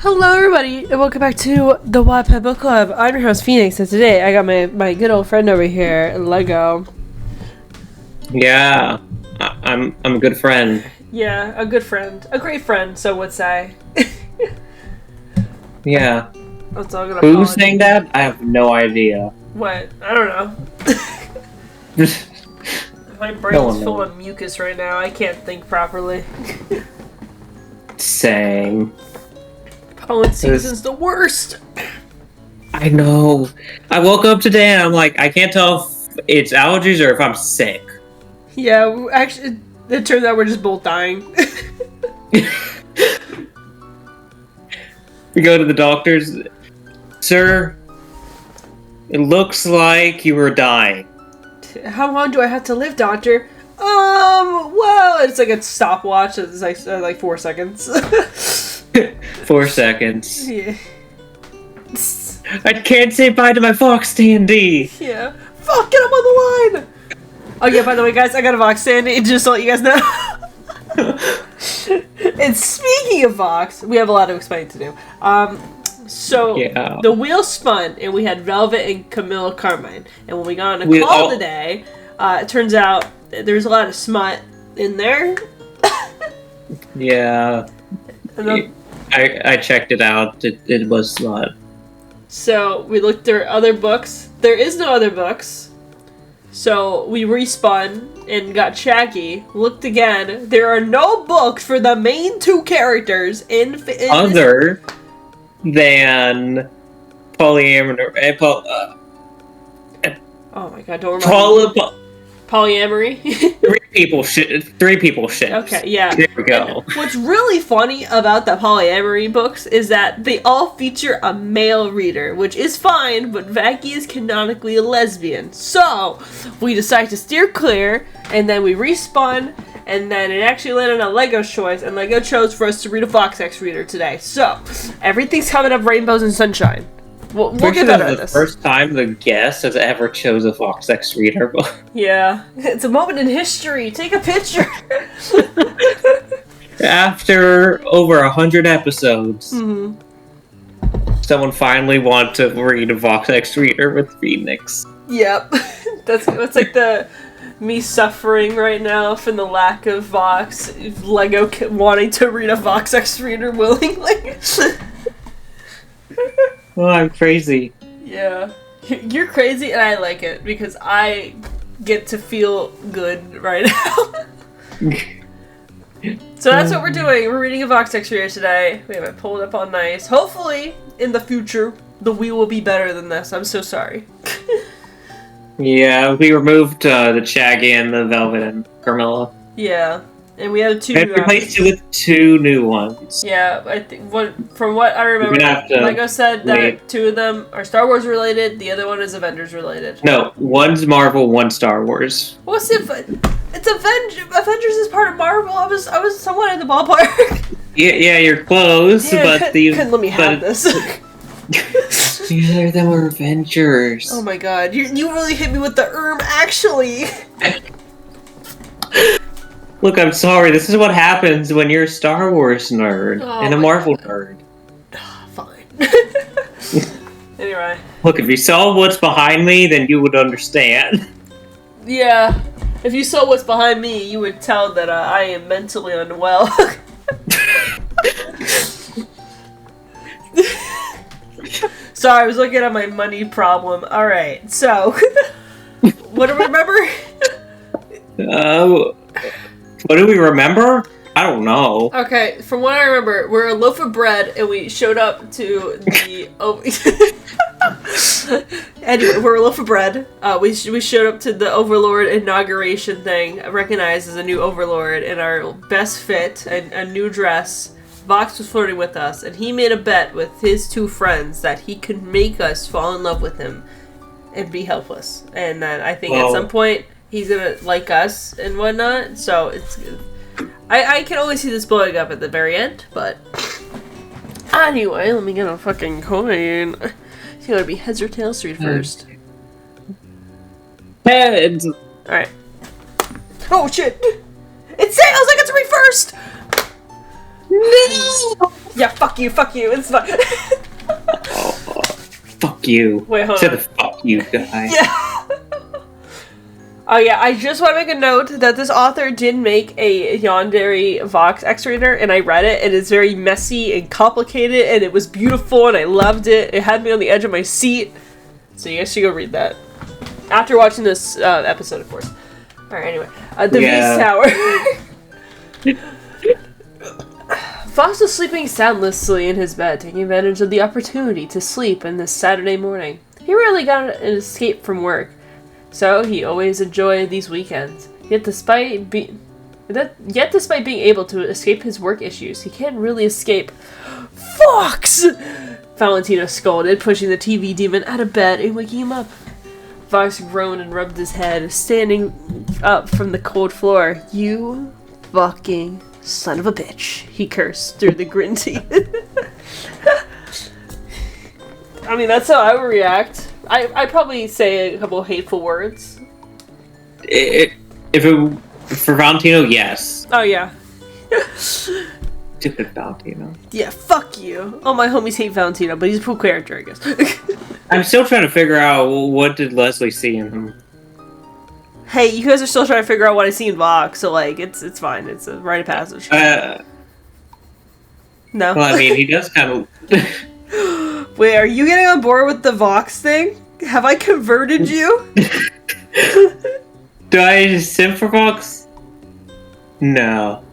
Hello everybody, and welcome back to the Wattpad Book Club. I'm your host, Phoenix, and today I got my good old friend over here, Lego. Yeah, I'm a good friend. Yeah, a good friend. A great friend, some would say. Yeah. That's all gonna Who's saying that? I have no idea. What? I don't know. My brain's full of mucus right now. I can't think properly. Saying. Pollen season's the worst. I know. I woke up today and I'm like, I can't tell if it's allergies or if I'm sick. Yeah, actually, it turns out we're just both dying. We go to the doctors. Sir, it looks like you were dying. How long do I have to live, doctor? Well, it's like a stopwatch. It's like 4 seconds. 4 seconds. Yeah. I can't say bye to my Fox Tandy. Yeah. Fuck, get him on the line! Oh yeah, by the way, guys, I got a Vox Sandy, just to let you guys know. And speaking of Vox, we have a lot to explain to do. The wheel spun, and we had Velvet and Camilla Carmine. And when we got on a call today, it turns out there's a lot of smut in there. Yeah. I checked it out. It was smut. So we looked through other books. There is no other books. So we respun and got Shaggy. Looked again. There are no books for the main two characters in other than polyamory. Oh my god! Don't remember. Polyamory. Three people shit. Okay, yeah. There we go. And what's really funny about the polyamory books is that they all feature a male reader, which is fine, but Vaki is canonically a lesbian. So we decided to steer clear, and then we respawn, and then it actually landed on Lego's choice, and Lego chose for us to read a Fox X reader today. So everything's coming up rainbows and sunshine. We'll get better at this. The first time the guest has ever chose a Fox X reader. Yeah, it's a moment in history. Take a picture. After over 100 episodes, someone finally wanted to read a Fox X reader with Phoenix. Yep, that's like me suffering right now from the lack of Vox. Lego wanting to read a Fox X reader willingly. Well, I'm crazy. Yeah. You're crazy, and I like it, because I get to feel good right now. So that's what we're doing. We're reading a Vox X reader today. We have it pulled up on nice. Hopefully, in the future, the wheel will be better than this. I'm so sorry. Yeah, we removed the Shaggy and the Velvet and Carmilla. Yeah. And we had replaced it with two new ones. Yeah, I think from what I remember, Lego said that two of them are Star Wars related. The other one is Avengers related. No, one's Marvel, one's Star Wars. What's it? It's Avengers is part of Marvel. I was somewhat in the ballpark. Yeah, you're close, but couldn't let me have this. Neither of them were Avengers. Oh my god, you really hit me with the actually. Look, I'm sorry. This is what happens when you're a Star Wars nerd and a Marvel nerd. Fine. Anyway. Look, if you saw what's behind me, then you would understand. Yeah. If you saw what's behind me, you would tell that I am mentally unwell. Sorry, I was looking at my money problem. Alright, so. What do we remember? What do we remember? I don't know. Okay, from what I remember, we're a loaf of bread, and we showed up to the... Anyway, we're a loaf of bread. We showed up to the Overlord inauguration thing, recognized as a new Overlord in our best fit, and a new dress. Vox was flirting with us, and he made a bet with his two friends that he could make us fall in love with him and be helpless. And then I think at some point... he's gonna like us and whatnot, so it's... I can only see this blowing up at the very end, but... Anyway, let me get a fucking coin. It's gonna be heads or tails to read first. Heads! Alright. Oh shit! It's tails! I get to read first! No! Yeah, fuck you, it's fine. Oh, fuck you. Wait, hold Said on. the fuck you guy. Yeah. Oh yeah, I just want to make a note that this author did make a Yandere Vox X-Reader, and I read it, and it's very messy and complicated, and it was beautiful, and I loved it. It had me on the edge of my seat. So you guys should go read that. After watching this episode, of course. Alright, anyway. The Beast Tower. Fox was sleeping soundlessly in his bed, taking advantage of the opportunity to sleep on this Saturday morning. He rarely got an escape from work, so he always enjoyed these weekends. Yet despite being able to escape his work issues, he can't really escape Fox! Valentino scolded, pushing the TV demon out of bed and waking him up. Fox groaned and rubbed his head, standing up from the cold floor. You fucking son of a bitch, he cursed through the gritted teeth. I mean, that's how I would react. I'd probably say a couple hateful words. For Valentino, yes. Oh, yeah. Stupid Valentino. Yeah, fuck you. All my homies hate Valentino, but he's a cool character, I guess. I'm still trying to figure out what did Leslie see in him. Hey, you guys are still trying to figure out what I see in Vox, so, like, it's fine. It's a rite of passage. No? Well, I mean, he does kind of... Wait, are you getting on board with the Vox thing? Have I converted you? Do I simp for Vox? No.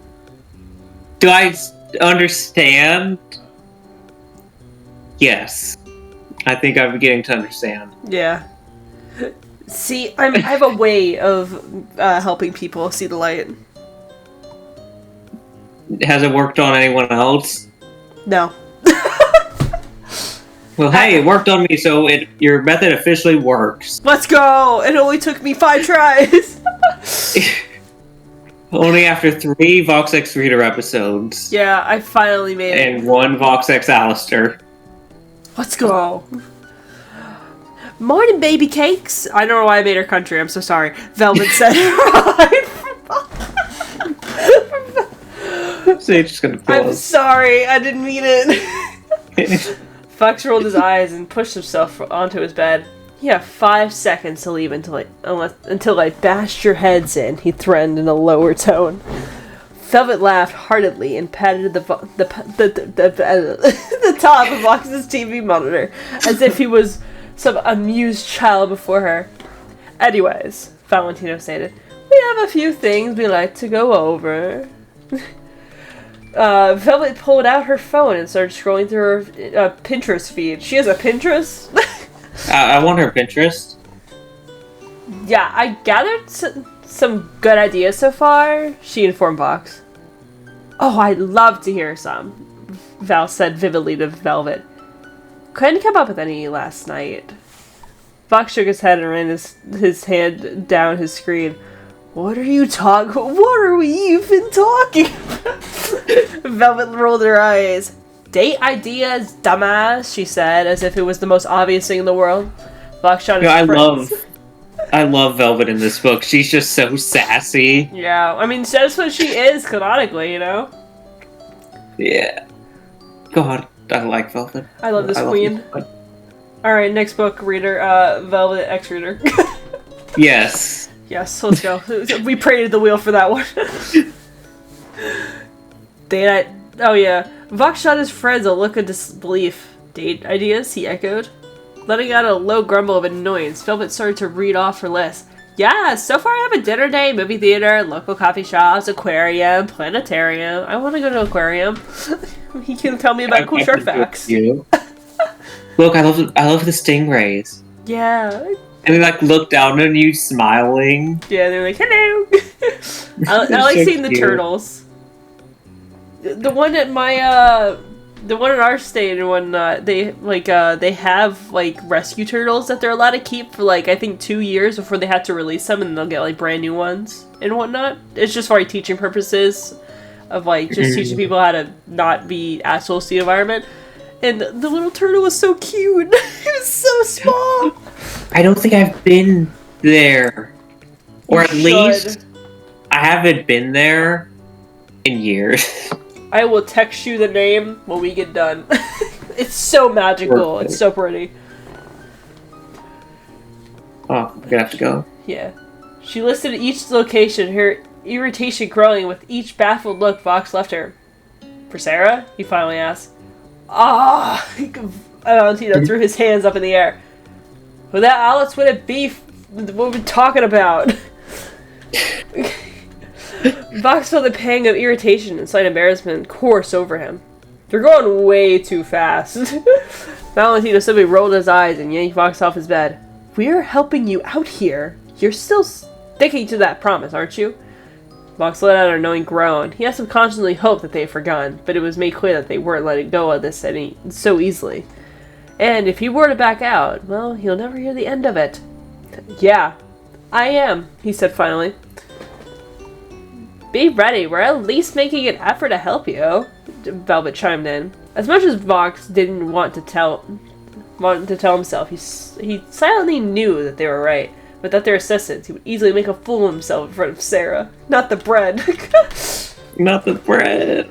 Do I understand? Yes. I think I'm beginning to understand. Yeah. See, I have a way of helping people see the light. Has it worked on anyone else? No. Well, hey, it worked on me, so your method officially works. Let's go! It only took me 5 tries! Only after 3 Vox X Reader episodes. Yeah, I finally made it. And 1 Vox X Alistair. Let's go! Morning, baby cakes! I don't know why I made her country, I'm so sorry. Velvet said Sage's gonna kill I'm us. sorry, I didn't mean it. Fox rolled his eyes and pushed himself onto his bed. You have 5 seconds to leave until I bashed your heads in, he threatened in a lower tone. Velvet laughed heartedly and patted the top of Vox's TV monitor as if he was some amused child before her. Anyways, Valentino stated, we have a few things we like to go over. Velvet pulled out her phone and started scrolling through her Pinterest feed. She has a Pinterest? I want her Pinterest. Yeah, I gathered some good ideas so far, she informed Vox. Oh, I'd love to hear some, Val said vividly to Velvet. Couldn't come up with any last night. Vox shook his head and ran his hand down his screen. What are we even talking about? Velvet rolled her eyes. Date ideas, dumbass, she said, as if it was the most obvious thing in the world. Vox shot his I love Velvet in this book. She's just so sassy. Yeah, I mean, that's what she is, canonically, you know? Yeah. God, I like Velvet. I love this queen. Alright, next book, reader, Velvet X-Reader. Yes. Yes, let's go. We prated the wheel for that one. Oh yeah. Vox shot his friends a look of disbelief. Date ideas? He echoed. Letting out a low grumble of annoyance, Velvet started to read off her list. Yeah, so far I have a dinner date, movie theater, local coffee shops, aquarium, planetarium. I want to go to an aquarium. He can tell me about cool shark facts. Look, I love the stingrays. Yeah. And they like look down on you, smiling. Yeah, they're like, hello. I like seeing the turtles. The one at the one in our state and whatnot, they have like rescue turtles that they're allowed to keep for like I think 2 years before they have to release them, and they'll get like brand new ones and whatnot. It's just for like teaching purposes of like just teaching people how to not be assholes to the environment. And the little turtle was so cute. It was so small. I don't think I've been there. Or at least I haven't been there in years. I will text you the name when we get done. It's so magical. Perfect. It's so pretty. Oh, I'm gonna have to go. Yeah. She listed each location, her irritation growing with each baffled look Vox left her. For Sarah? He finally asked. Ah! Valentino threw his hands up in the air. Who that Alex would it be? What we're talking about? Vox felt a pang of irritation and slight embarrassment course over him. They're going way too fast. Valentino simply rolled his eyes and yanked Vox off his bed. We're helping you out here. You're still sticking to that promise, aren't you? Vox let out a knowing groan. He had subconsciously hoped that they had forgotten, but it was made clear that they weren't letting go of this so easily. And if he were to back out, well, he'll never hear the end of it. Yeah, I am, he said finally. Be ready, we're at least making an effort to help you, Velvet chimed in. As much as Vox didn't want to tell himself, he silently knew that they were right. Without their assistance, he would easily make a fool of himself in front of Sarah. Not the bread. Not the bread.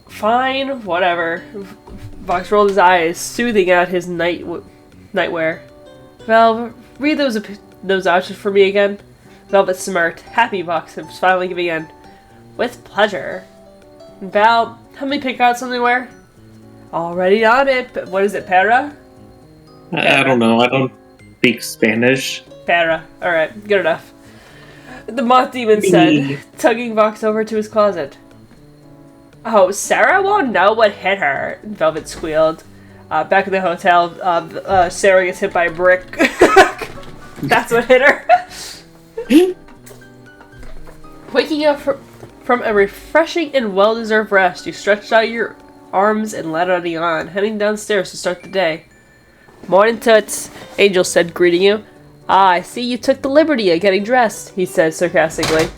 Fine, whatever. Vox rolled his eyes, soothing out his nightwear. Val, read those options for me again. Velvet smirked. Happy Vox was finally giving in. With pleasure. Val, help me pick out something where? Already on it. What is it, Para? I don't know. I don't speak Spanish. Para. Alright, good enough. The moth demon said, tugging Vox over to his closet. Oh, Sarah won't know what hit her, Velvet squealed. Back in the hotel, Sarah gets hit by a brick. That's what hit her. Waking up from a refreshing and well-deserved rest, you stretched out your arms and let out a yawn, heading downstairs to start the day. Morning, Toots, Angel said, greeting you. Ah, I see you took the liberty of getting dressed, he said sarcastically.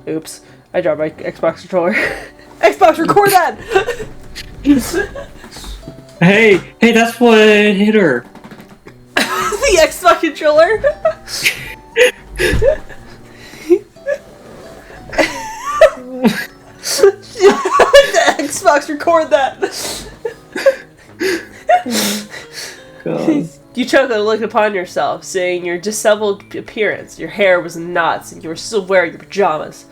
Oops, I dropped my Xbox controller. Xbox, record that! Hey, that's what hit her. The Xbox controller? The Xbox, record that! God. You chuckled and looked upon yourself, seeing your disheveled appearance. Your hair was in knots, and you were still wearing your pajamas.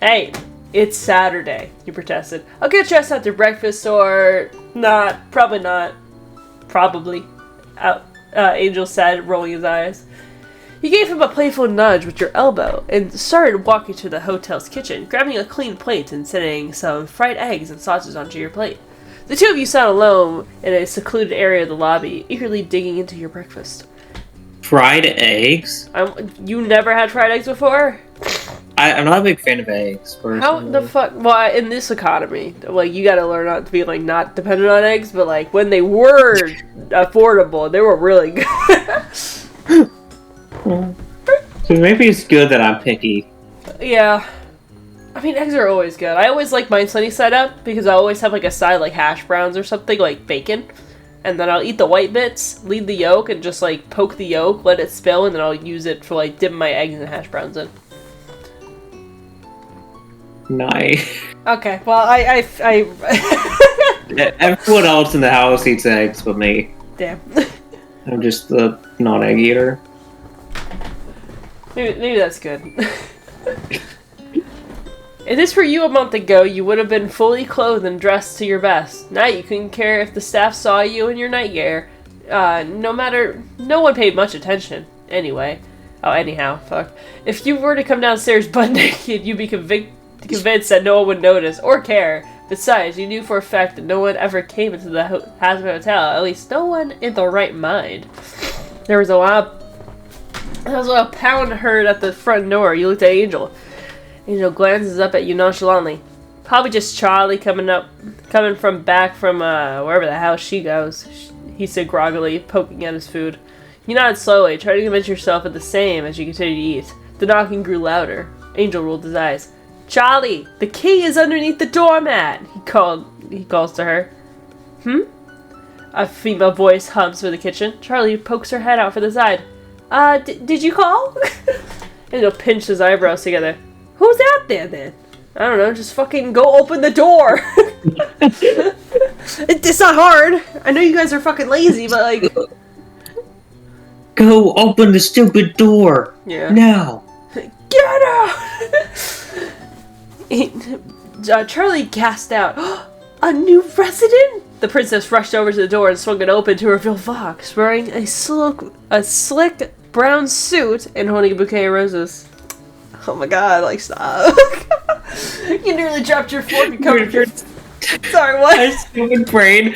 Hey, it's Saturday, you protested. I'll get dressed after breakfast, or not. Probably not. Probably. Angel said, rolling his eyes. You gave him a playful nudge with your elbow, and started walking to the hotel's kitchen, grabbing a clean plate and setting some fried eggs and sausages onto your plate. The two of you sat alone in a secluded area of the lobby, eagerly digging into your breakfast. Fried eggs? You never had fried eggs before? I'm not a big fan of eggs, personally. How the fuck? Well, in this economy, like, you gotta learn not to be, like, not dependent on eggs, but, like, when they were affordable, they were really good. So maybe it's good that I'm picky. Yeah. I mean, eggs are always good. I always like mine sunny side up because I always have like a side like hash browns or something, like bacon. And then I'll eat the white bits, leave the yolk, and just like poke the yolk, let it spill, and then I'll use it for like dipping my eggs and hash browns in. Nice. Okay, well, I Everyone else in the house eats eggs but me. Damn. I'm just the non-egg eater. Maybe that's good. If this were you a month ago, you would have been fully clothed and dressed to your best. Now you couldn't care if the staff saw you in your night gear. No one paid much attention. Anyway. Anyhow, fuck. If you were to come downstairs butt naked, you'd be convinced that no one would notice or care. Besides, you knew for a fact that no one ever came into the Hazard Hotel. At least no one in the right mind. There was a lot of pound heard at the front door. You looked at Angel. Angel glances up at you nonchalantly. Probably just Charlie coming from back from wherever the hell she goes, he said groggily, poking at his food. You nodded slowly, trying to convince yourself of the same as you continued to eat. The knocking grew louder. Angel rolled his eyes. Charlie, the key is underneath the doormat, he calls to her. A female voice hums through the kitchen. Charlie pokes her head out for the side. Did you call? Angel pinched his eyebrows together. Who's out there, then? I don't know, just fucking go open the door. It's not hard. I know you guys are fucking lazy, but like... Go open the stupid door. Yeah. Now. Get out! Charlie gasped out. A new resident? The princess rushed over to the door and swung it open to reveal Vox, wearing a slick brown suit and holding a bouquet of roses. Oh my god, like, stop. You nearly dropped your fork and covered your... Sorry, what? My stupid brain.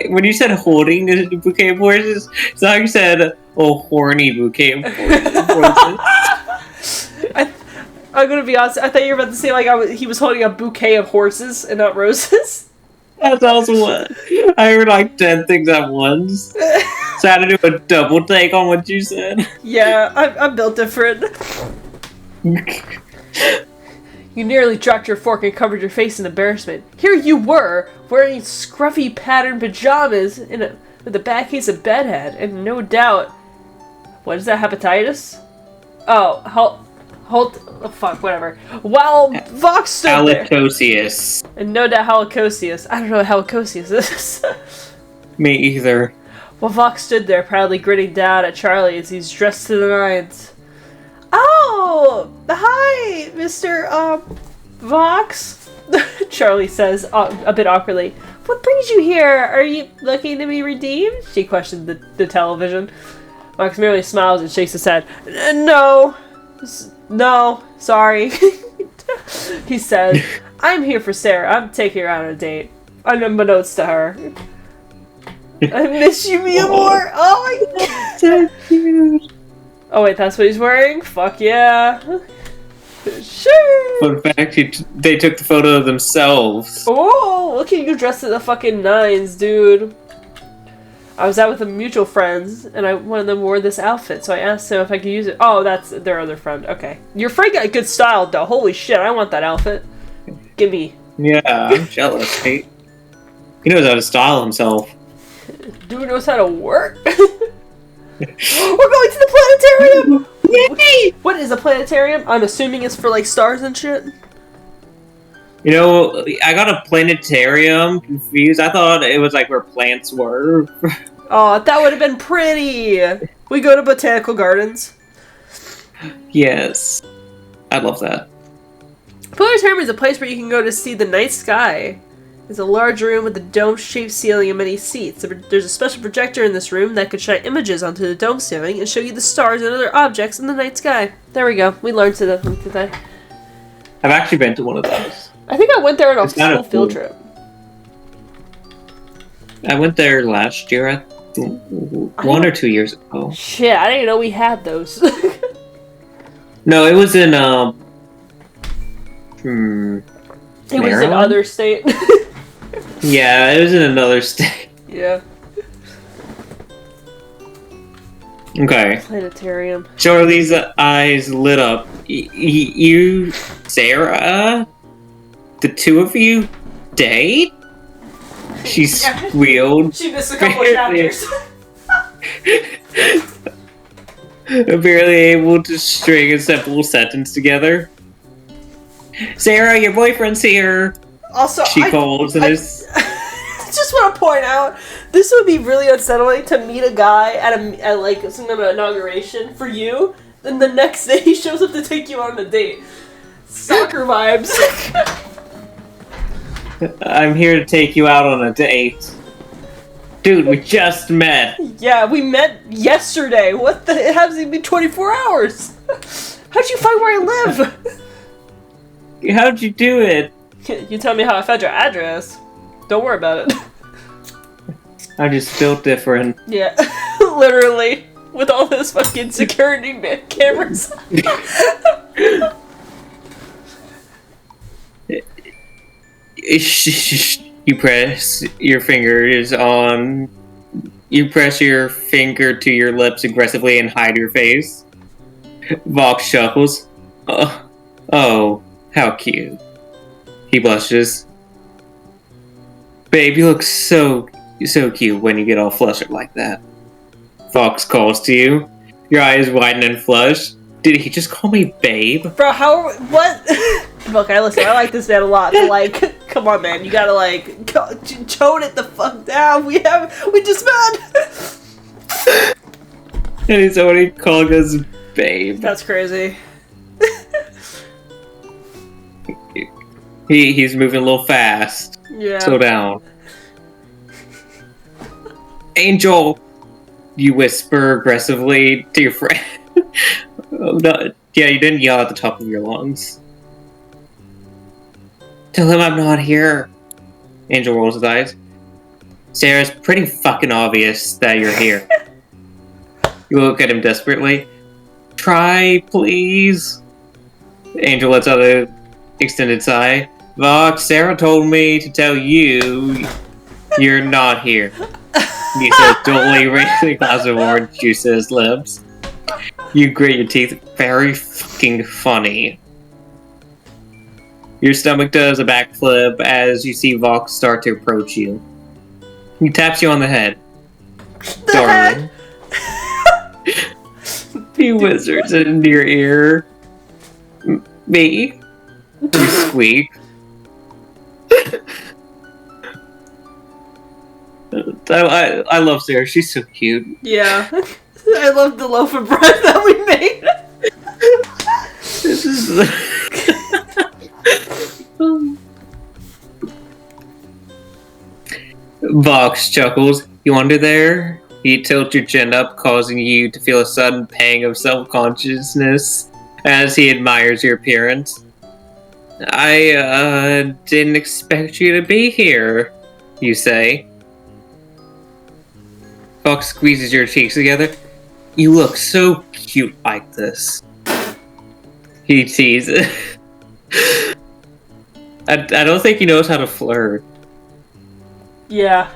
When you said holding a bouquet of roses, Zog said a horny bouquet of roses. I'm gonna be honest, I thought you were about to say, like, he was holding a bouquet of horses and not roses. That's also what I heard, like 10 things at once. So I had to do a double take on what you said. Yeah, I'm built different. You nearly dropped your fork and covered your face in embarrassment. Here you were, wearing scruffy patterned pajamas with a bad case of bedhead, and no doubt... What is that, hepatitis? Oh, oh fuck, whatever. While Vox stood there... Halitosis. And no doubt Halitosis. I don't know what Halitosis is. Me either. While Vox stood there, proudly grinning down at Charlie as he's dressed to the nines. Oh! Hi, Mr. Vox? Charlie says, a bit awkwardly. What brings you here? Are you looking to be redeemed? She questioned the television. Vox merely smiles and shakes his head. No, sorry. He said, I'm here for Sarah. I'm taking her out on a date. Unbeknownst to her. I miss you, mi amor. Oh my god. So cute. Oh wait, that's what he's wearing? Fuck yeah. Sure. Fun fact, they took the photo of themselves. Oh, look at you dressed to the fucking nines, dude. I was out with some mutual friends, and one of them wore this outfit, so I asked him if I could use it. Oh, that's their other friend. Okay. Your friend got good style, though. Holy shit, I want that outfit. Gimme. Yeah, I'm jealous, Kate. He knows how to style himself. Dude knows how to work. We're going to the planetarium! Yay! What is a planetarium? I'm assuming it's for, like, stars and shit. You know, I got a planetarium confused. I thought it was like where plants were. Oh, that would have been pretty! We go to botanical gardens. Yes. I love that. Planetarium is a place where you can go to see the night sky. It's a large room with a dome-shaped ceiling and many seats. There's a special projector in this room that could shine images onto the dome ceiling and show you the stars and other objects in the night sky. There we go. We learned today. I've actually been to one of those. I think I went there on a school field trip. I went there last year, I think, 1 or 2 years ago. Shit, I didn't even know we had those. No, it was in, It was in other state. Yeah, it was in another state. Yeah. Okay. Planetarium. Charlie's eyes lit up. You, Sarah? The two of you date? She squealed. She missed a couple chapters. Barely able to string a simple sentence together. Sarah, your boyfriend's here. Also, she calls and I just want to point out, this would be really unsettling to meet a guy at like some kind of inauguration for you, then the next day he shows up to take you on a date. Soccer vibes. I'm here to take you out on a date. Dude, we just met. Yeah, we met yesterday. What the? It hasn't even been 24 hours. How'd you find where I live? How'd you do it? You tell me how I found your address. Don't worry about it. I'm just built different. Yeah, literally. With all those fucking security cameras. You press your fingers on... You press your finger to your lips aggressively and hide your face. Vox chuckles. Oh, how cute. He blushes. Babe, you look so cute when you get all flustered like that. Vox calls to you. Your eyes widen and flush. Did he just call me babe? Bro, what? Okay, listen, I like this man a lot, but, like, come on, man. You gotta, like, tone it the fuck down. We just met. And he's already calling us babe. That's crazy. He's moving a little fast. Yeah. Slow down. Angel, you whisper aggressively to your friend. Oh, no. Yeah, you didn't yell at the top of your lungs. Tell him I'm not here. Angel rolls his eyes. Sarah, it's pretty fucking obvious that you're here. You look at him desperately. Try, please. Angel lets out an extended sigh. Vox, Sarah told me to tell you you're not here. He says, dully raising a glass of orange juice to his lips. You grit your teeth. Very fucking funny. Your stomach does a backflip as you see Vox start to approach you. He taps you on the head. Darling. He whispers into your ear. Me? You squeak. I love Sarah. She's so cute. Yeah. I love the loaf of bread that we made. This is... Vox chuckles. You under there? You tilt your chin up, causing you to feel a sudden pang of self-consciousness as he admires your appearance. I didn't expect you to be here, you say. Vox squeezes your cheeks together. You look so cute like this. He teases. I don't think he knows how to flirt. Yeah.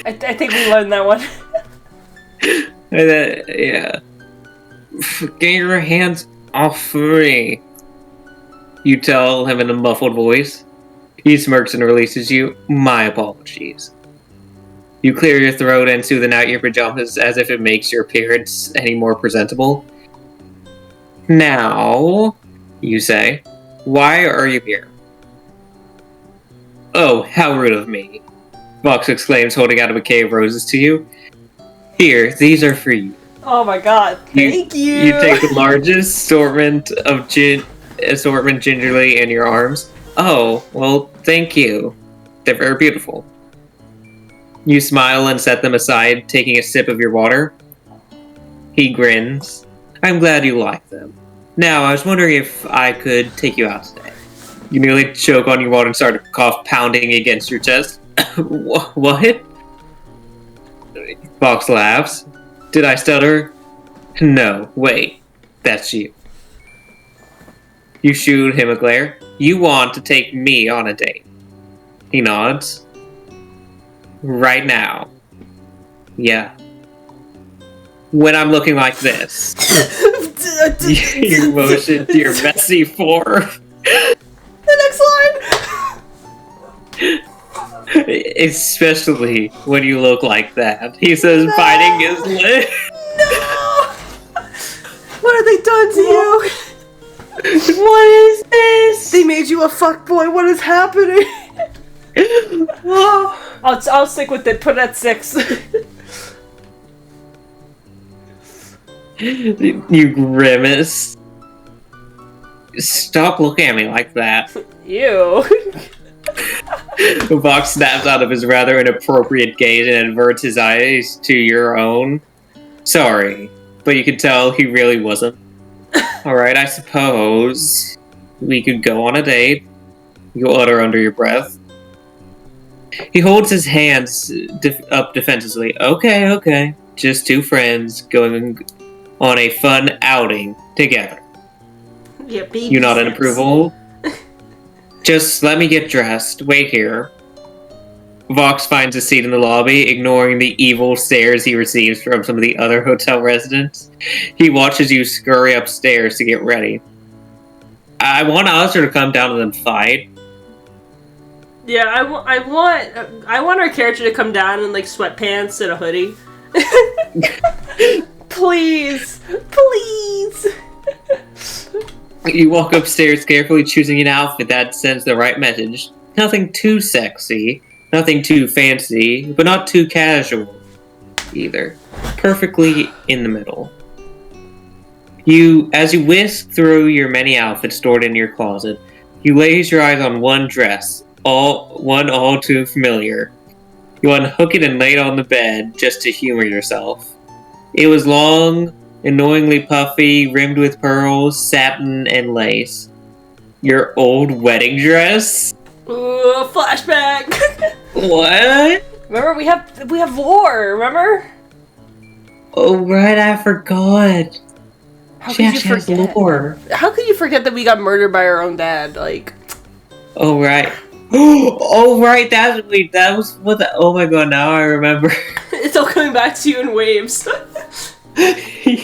I think we learned that one. Yeah. Get your hands off me. You tell him in a muffled voice. He smirks and releases you. My apologies. You clear your throat and smoothen out your pajamas as if it makes your appearance any more presentable. Now, you say, why are you here? Oh, how rude of me. Vox exclaims, holding out a bouquet of roses to you. Here, these are for you. Oh my god, thank you! You take the largest assortment gingerly in your arms. Oh, well, thank you. They're very beautiful. You smile and set them aside, taking a sip of your water. He grins. I'm glad you like them. Now, I was wondering if I could take you out today. You nearly choke on your water and start to cough, pounding against your chest. What? Vox laughs. Did I stutter? No, wait. That's you. You shoot him a glare. You want to take me on a date. He nods. Right now. Yeah. When I'm looking like this. You motion to your messy form. The next line! Especially when you look like that. He says, no! Biting his lip. No! What have they done to you? What is this? They made you a fuckboy. What is happening? I'll stick with it. Put it at 6. You grimace. Stop looking at me like that. Ew. Vox snaps out of his rather inappropriate gaze and averts his eyes to your own. Sorry, but you could tell he really wasn't. Alright, I suppose we could go on a date. You utter under your breath. He holds his hands up defensively. Okay. Just two friends going on a fun outing together. Yeah, baby You nod in steps. approval. Just let me get dressed. Wait here. Vox finds a seat in the lobby, ignoring the evil stares he receives from some of the other hotel residents. He watches you scurry upstairs to get ready. I want Alistair to come down and then fight. Yeah, I want our character to come down in like sweatpants and a hoodie. Please. You walk upstairs carefully choosing an outfit that sends the right message. Nothing too sexy, nothing too fancy, but not too casual either. Perfectly in the middle. As you whisk through your many outfits stored in your closet, you laze your eyes on one dress, all too familiar. You unhook it and lay it on the bed just to humor yourself. It was long, annoyingly puffy, rimmed with pearls, satin, and lace. Your old wedding dress? Ooh, flashback. What? Remember, we have war. Remember? Oh right, I forgot. How could you has forget? lore. How could you forget that we got murdered by our own dad? Like, Oh right. Oh right, that was what the. Oh my god, now I remember. it's all coming back to you in waves. I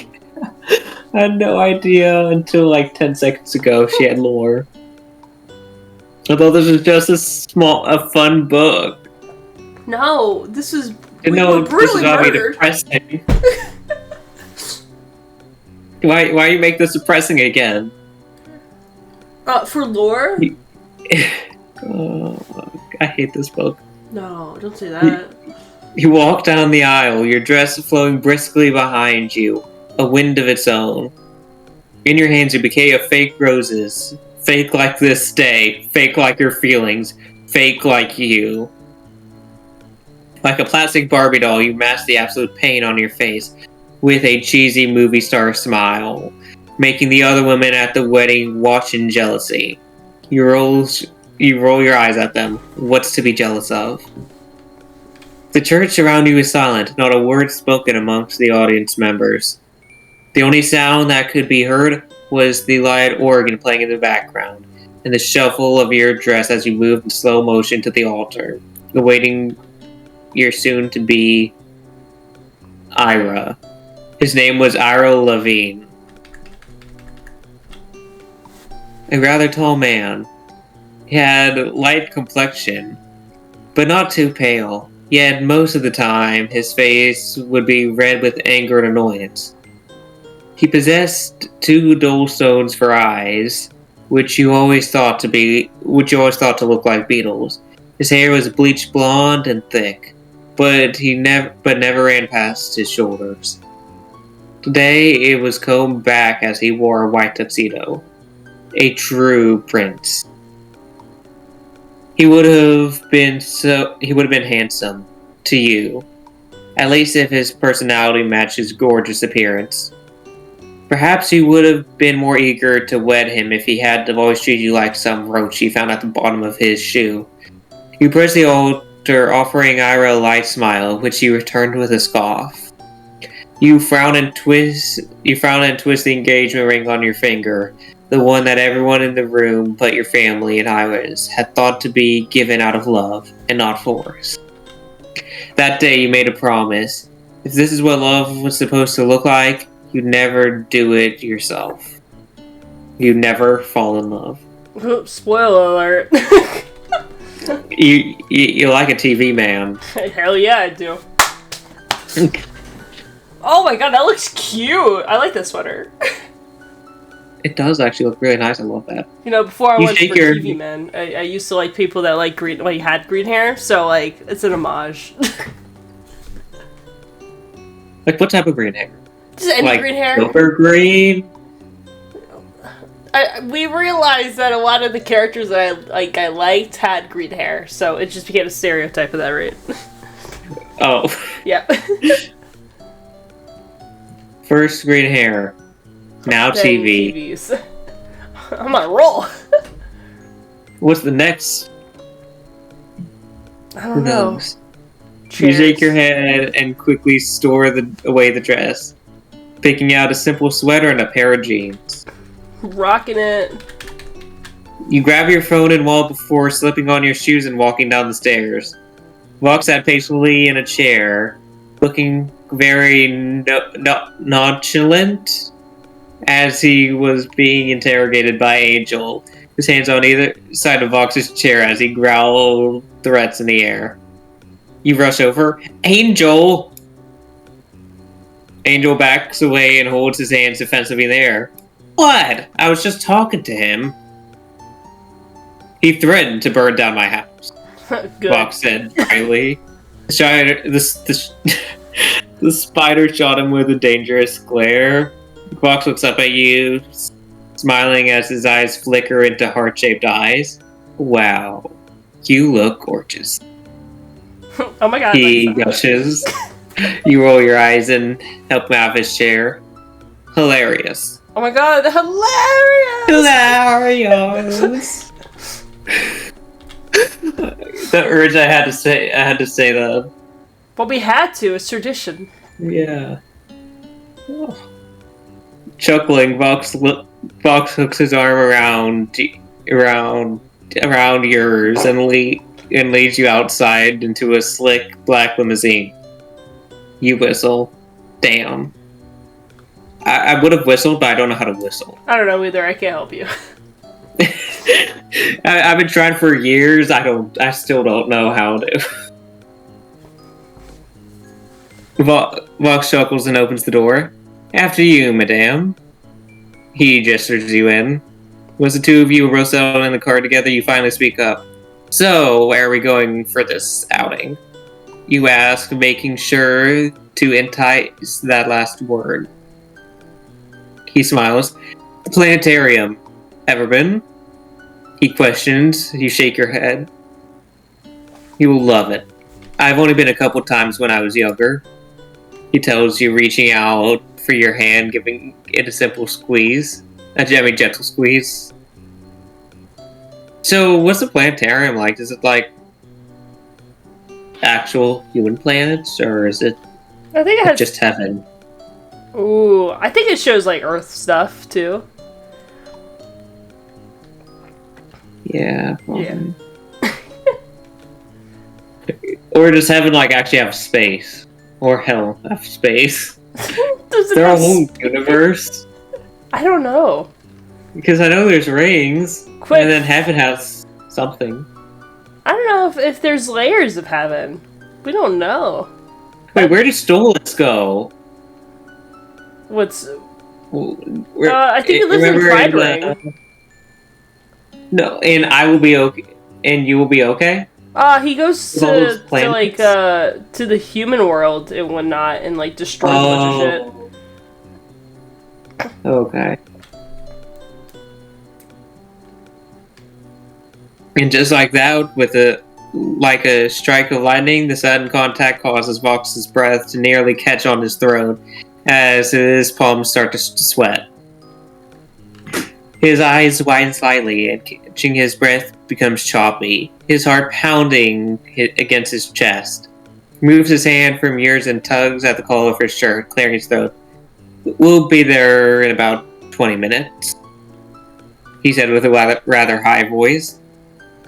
had no idea until like 10 seconds ago she had lore. I thought this was just a fun book. No, this is. You We know, were this is brutally gonna be murdered. depressing. Why you make this depressing again? For lore? Oh, I hate this book. No, don't say that. You walk down the aisle, your dress flowing briskly behind you, a wind of its own. In your hands, you bouquet of fake roses. Fake like this day, fake like your feelings, fake like you. Like a plastic Barbie doll, you mask the absolute pain on your face with a cheesy movie star smile, making the other women at the wedding watch in jealousy. You roll your eyes at them. What's to be jealous of? The church around you is silent, not a word spoken amongst the audience members. The only sound that could be heard was the light organ playing in the background, and the shuffle of your dress as you move in slow motion to the altar, awaiting your soon-to-be Ira. His name was Ira Levine. A rather tall man. He had light complexion, but not too pale. Yet most of the time, his face would be red with anger and annoyance. He possessed two dull stones for eyes, which you always thought to look like beetles. His hair was bleached blonde and thick, but never ran past his shoulders. Today it was combed back as he wore a white tuxedo. A true prince. He would have been handsome to you, at least if his personality matched his gorgeous appearance. Perhaps you would have been more eager to wed him if he had always treated you like some roach he found at the bottom of his shoe. You approached the altar, offering Ira a light smile, which he returned with a scoff. You frown and twist the engagement ring on your finger, the one that everyone in the room but your family and Ira's had thought to be given out of love and not force. That day you made a promise. If this is what love was supposed to look like, you'd never do it yourself. You'd never fall in love. Spoiler alert. You like a TV man. Hell yeah, I do. Oh my god, that looks cute. I like this sweater. It does actually look really nice. I love that. You know, before I You went for shake your- TV men, I used to like people that like green, like had green hair. So like, it's an homage. Like what type of green hair? Just any Like green hair. silver green? We realized that a lot of the characters that I liked had green hair, so it just became a stereotype of that rate. Oh. Yeah. First green hair. Now Then TV. TVs. I'm on a roll. What's the next? I Who don't know. knows? You shake your head and quickly store away the dress, picking out a simple sweater and a pair of jeans. Rocking it. You grab your phone and wallet before slipping on your shoes and walking down the stairs. Vox sat patiently in a chair, looking very nonchalant as he was being interrogated by Angel, his hands on either side of Vox's chair as he growled threats in the air. You rush over. Angel! Angel backs away and holds his hands defensively in the air. What? I was just talking to him. He threatened to burn down my house. Good. Fox said dryly. The spider shot him with a dangerous glare. Fox looks up at you, smiling as his eyes flicker into heart-shaped eyes. Wow, you look gorgeous. Oh my god. He gushes. You roll your eyes and help him out of his chair. Hilarious. Oh my god, hilarious! Hilarious! The urge I had to say that. But we had to, it's tradition. Yeah. Chuckling, Vox hooks his arm around yours and leads you outside into a slick black limousine. You whistle. Damn. I would have whistled, but I don't know how to whistle. I don't know either. I can't help you. I've been trying for years. I still don't know how to. Vox chuckles and opens the door. After you, madame. He gestures you in. Once the two of you were settled in the car together, you finally speak up. So, where are we going for this outing? You ask, making sure to entice that last word. He smiles. Planetarium. Ever been? He questions. You shake your head. You will love it. I've only been a couple times when I was younger. He tells you, reaching out for your hand, giving it a simple squeeze. Gentle squeeze. So, what's the planetarium like? Is it like actual human planets, or is it I think it has just heaven? Ooh, I think it shows like Earth stuff too. Yeah. Yeah. Or does heaven like actually have space? Or hell have space? Does it There have a whole universe? I don't know. Because I know there's rings, Quick. and then heaven has something. I don't know if there's layers of heaven. We don't know. Wait, where did Stolitz go? What's Where, I think he lives in remember Pride the- Ring. No, and I will be okay. And you will be okay? He goes With all those to like planets? to the human world and whatnot and like destroys a bunch of shit. Okay. And just like that, with a strike of lightning, the sudden contact causes Vox's breath to nearly catch on his throat as his palms start to sweat. His eyes widen slightly, and catching his breath becomes choppy, his heart pounding against his chest. He moves his hand from yours and tugs at the collar of his shirt, clearing his throat. We'll be there in about 20 minutes, he said with a rather high voice.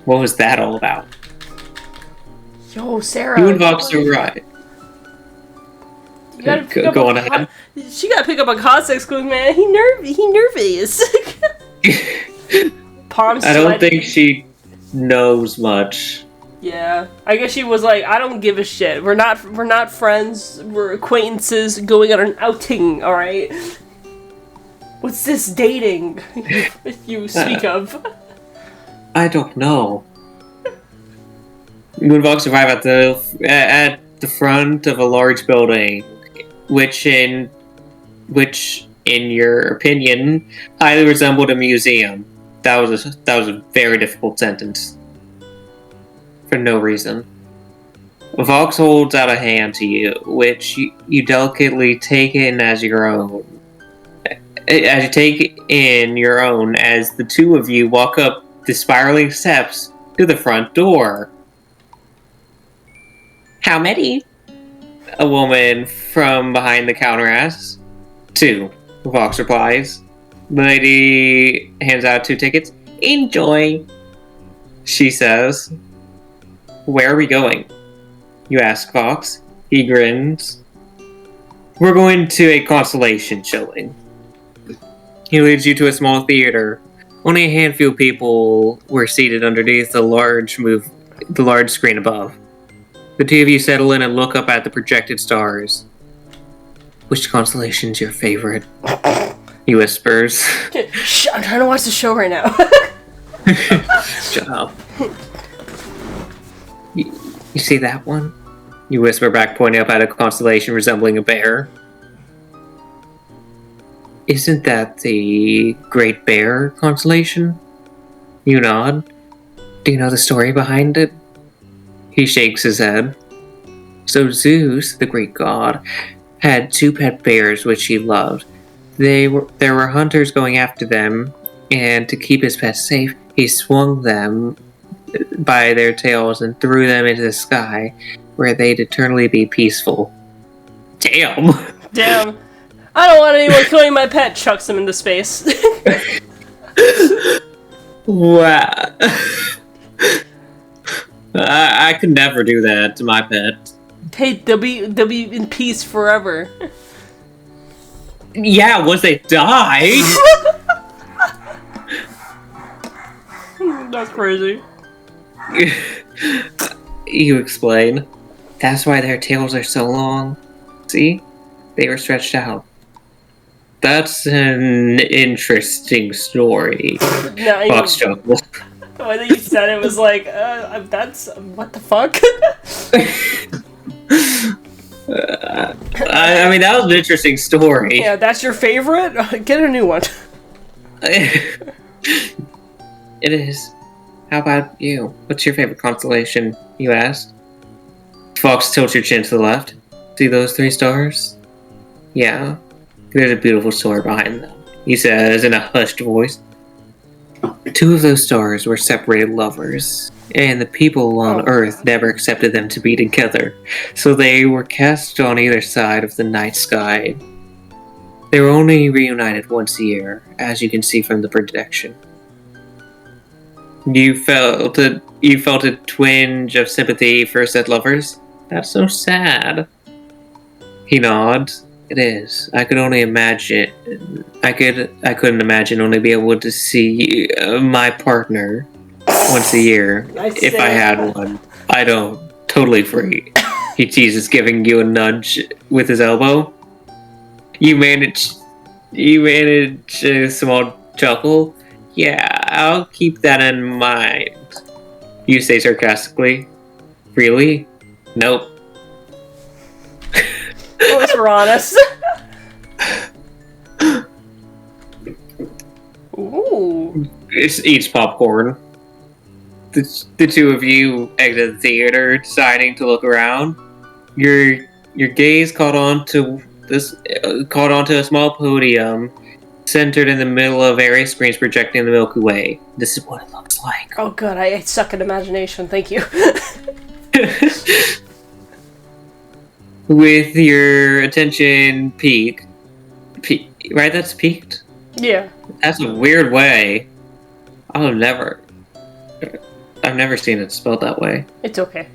What was that all about? Yo, Sarah. You and Vox are right. You gotta pick up Go on on ahead. She gotta pick up on context, going, man. He nervous. Palms I don't sweaty. think she knows much. Yeah, I guess she was like, I don't give a shit. We're not friends. We're acquaintances going on an outing. All right. What's this dating you speak of? I don't know. You and Vox arrive at the front of a large building, which in your opinion highly resembled a museum. That was a very difficult sentence. For no reason. Vox holds out a hand to you, which you delicately take in as your own. As you take in your own, as the two of you walk up the spiraling steps to the front door. How many? A woman from behind the counter asks. 2, Vox replies. The lady hands out 2 tickets. Enjoy, she says. Where are we going? You ask Vox. He grins. We're going to a constellation showing. He leads you to a small theater. Only a handful of people were seated underneath the large screen above. The two of you settle in and look up at the projected stars. Which constellation's your favorite? He whispers. Shh, I'm trying to watch the show right now. Shut up. You see that one? You whisper back, pointing up at a constellation resembling a bear. Isn't that the Great Bear constellation? You nod. Do you know the story behind it? He shakes his head. So Zeus, the Greek god, had 2 pet bears which he loved. There were hunters going after them, and to keep his pets safe, he swung them by their tails and threw them into the sky, where they'd eternally be peaceful. Damn! Damn. I don't want anyone killing my pet. Chucks him into space. Wow. I could never do that to my pet. Hey, they'll be in peace forever. Yeah, once they die. That's crazy. You explain. That's why their tails are so long. See? They were stretched out. That's an interesting story. No, Fox chuckled. the way that you said it was like, that's... what the fuck? I mean, that was an interesting story. Yeah, that's your favorite? Get a new one. It is. How about you? What's your favorite constellation? You asked. Fox tilts your chin to the left. See those 3 stars? Yeah. There's a beautiful story behind them, he says in a hushed voice. 2 of those stars were separated lovers, and the people on Earth never accepted them to be together, so they were cast on either side of the night sky. They were only reunited once a year, as you can see from the projection. You felt a twinge of sympathy for said lovers? That's so sad. He nods. It is. I could only imagine. I couldn't imagine only be able to see my partner once a year if I had one. I don't. Totally free. He teases, giving you a nudge with his elbow. You manage a small chuckle. Yeah, I'll keep that in mind. You say sarcastically. Really? Nope. At least we're honest. Ooh. Eats popcorn. The 2 of you exit the theater, deciding to look around. Your gaze caught onto a small podium centered in the middle of various screens projecting the Milky Way. This is what it looks like. Oh god, I suck at imagination, thank you. With your attention peaked. Right, that's peaked? Yeah. That's a weird way. I've never seen it spelled that way. It's okay.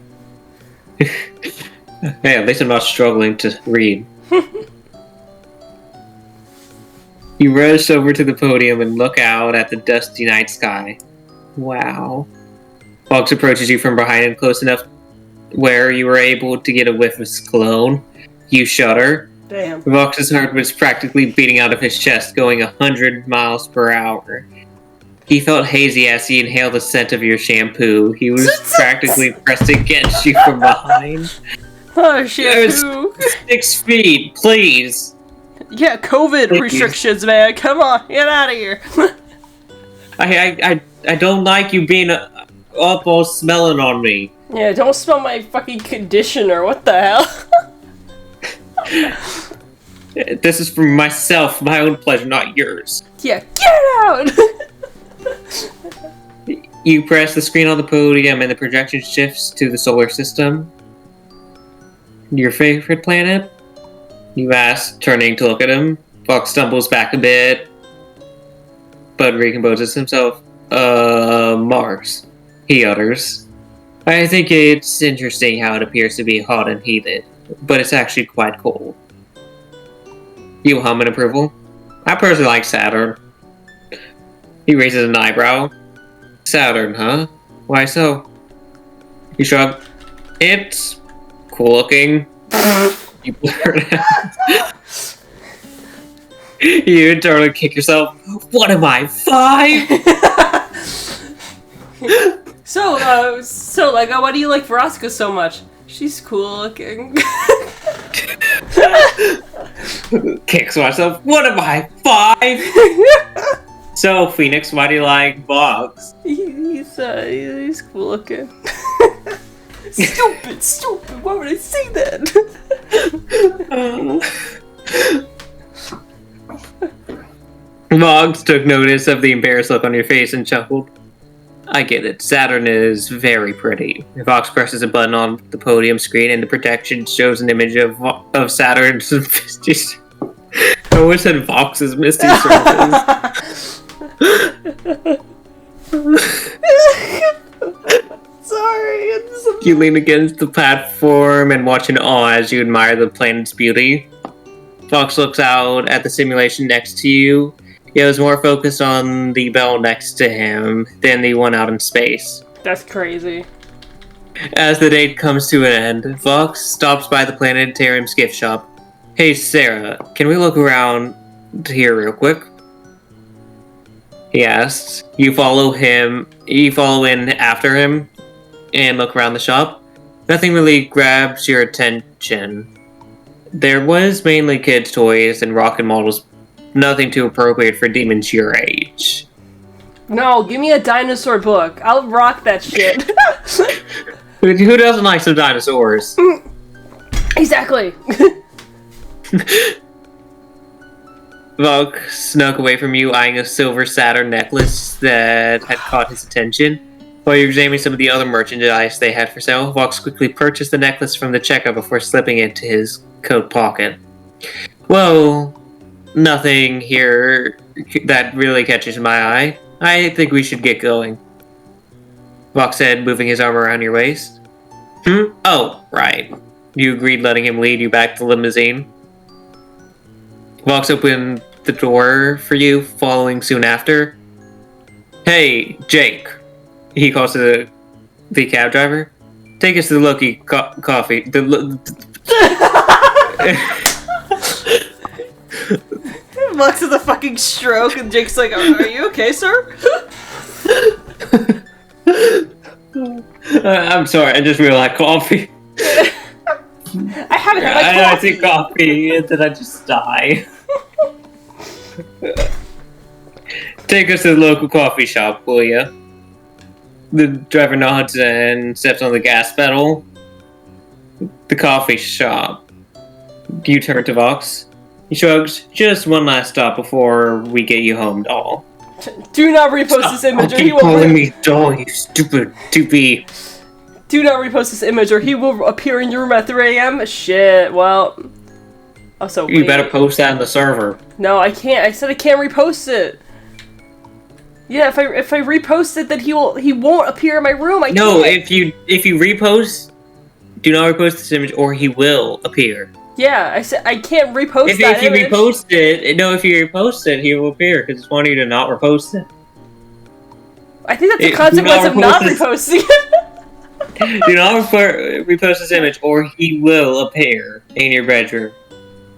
Hey, at least I'm not struggling to read. You rush over to the podium and look out at the dusty night sky. Wow. Fox approaches you from behind and close enough where you were able to get a whiff of his cologne. You shudder. Damn. Vox's heart was practically beating out of his chest, going 100 miles per hour. He felt hazy as he inhaled the scent of your shampoo. He was practically pressed against you from behind. Oh, shampoo. 6 feet, please. Yeah, COVID Please. Restrictions, man. Come on, get out of here. I don't like you being up all smelling on me. Yeah, don't smell my fucking conditioner. What the hell? This is for myself, my own pleasure, not yours. Yeah, get out! You press the screen on the podium and the projection shifts to the solar system. Your favorite planet? You ask, turning to look at him. Fox stumbles back a bit, but recomposes himself. Mars, he utters. I think it's interesting how it appears to be hot and heated, but it's actually quite cold. You hum in approval. I personally like Saturn. He raises an eyebrow. Saturn, huh? Why so? You shrug. It's cool looking. You blurt out. You internally kick yourself. What am I, 5? Why do you like Veronica so much? She's cool looking. Kicks myself. What am I, 5? So, Phoenix, why do you like Vox? He's cool looking. Stupid. Why would I say that? Vox took notice of the embarrassed look on your face and chuckled. I get it. Saturn is very pretty. Vox presses a button on the podium screen and the protection shows an image of Saturn's misty. I always said Vox's misty surface. Sorry. You lean against the platform and watch in awe as you admire the planet's beauty. Vox looks out at the simulation next to you. He was more focused on the bell next to him than the one out in space. That's crazy. As the date comes to an end, Vox stops by the planetarium's gift shop. Hey Sarah, can we look around here real quick? He asks. You follow in after him and look around the shop. Nothing really grabs your attention. There was mainly kids' toys and rocket models. Nothing too appropriate for demons your age. No, give me a dinosaur book. I'll rock that shit. Who doesn't like some dinosaurs? Exactly. Vogue snuck away from you, eyeing a silver Saturn necklace that had caught his attention. While you were examining some of the other merchandise they had for sale, Vox quickly purchased the necklace from the checkout before slipping it into his coat pocket. Well, nothing here that really catches my eye. I think we should get going. Vox said, moving his arm around your waist. Oh, right. You agreed, letting him lead you back to the limousine. Vox opened the door for you, following soon after. Hey, Jake. He calls to the cab driver. Take us to the Loki coffee. Vox has a fucking stroke, and Jake's like, are you okay, sir? I'm sorry, I just really like coffee. I haven't had my coffee. I think coffee, and then I just die. Take us to the local coffee shop, will ya? The driver nods and steps on the gas pedal. The coffee shop. You turn to Vox. He shrugs. Just one last stop before we get you home, doll. Do not repost this image, or he will. Calling me doll, you stupid doopy. Do not repost this image, or he will appear in your room at 3 a.m. Shit. Well. Also, you better post that on the server. No, I can't. I said I can't repost it. Yeah, if I repost it, then he won't appear in my room. No, if you repost, do not repost this image, or he will appear. Yeah, I said I can't repost that image. If you repost it, he will appear because it's wanting you to not repost it. I think that's the consequence of not reposting it. Do not repost this image, or he will appear in your bedroom.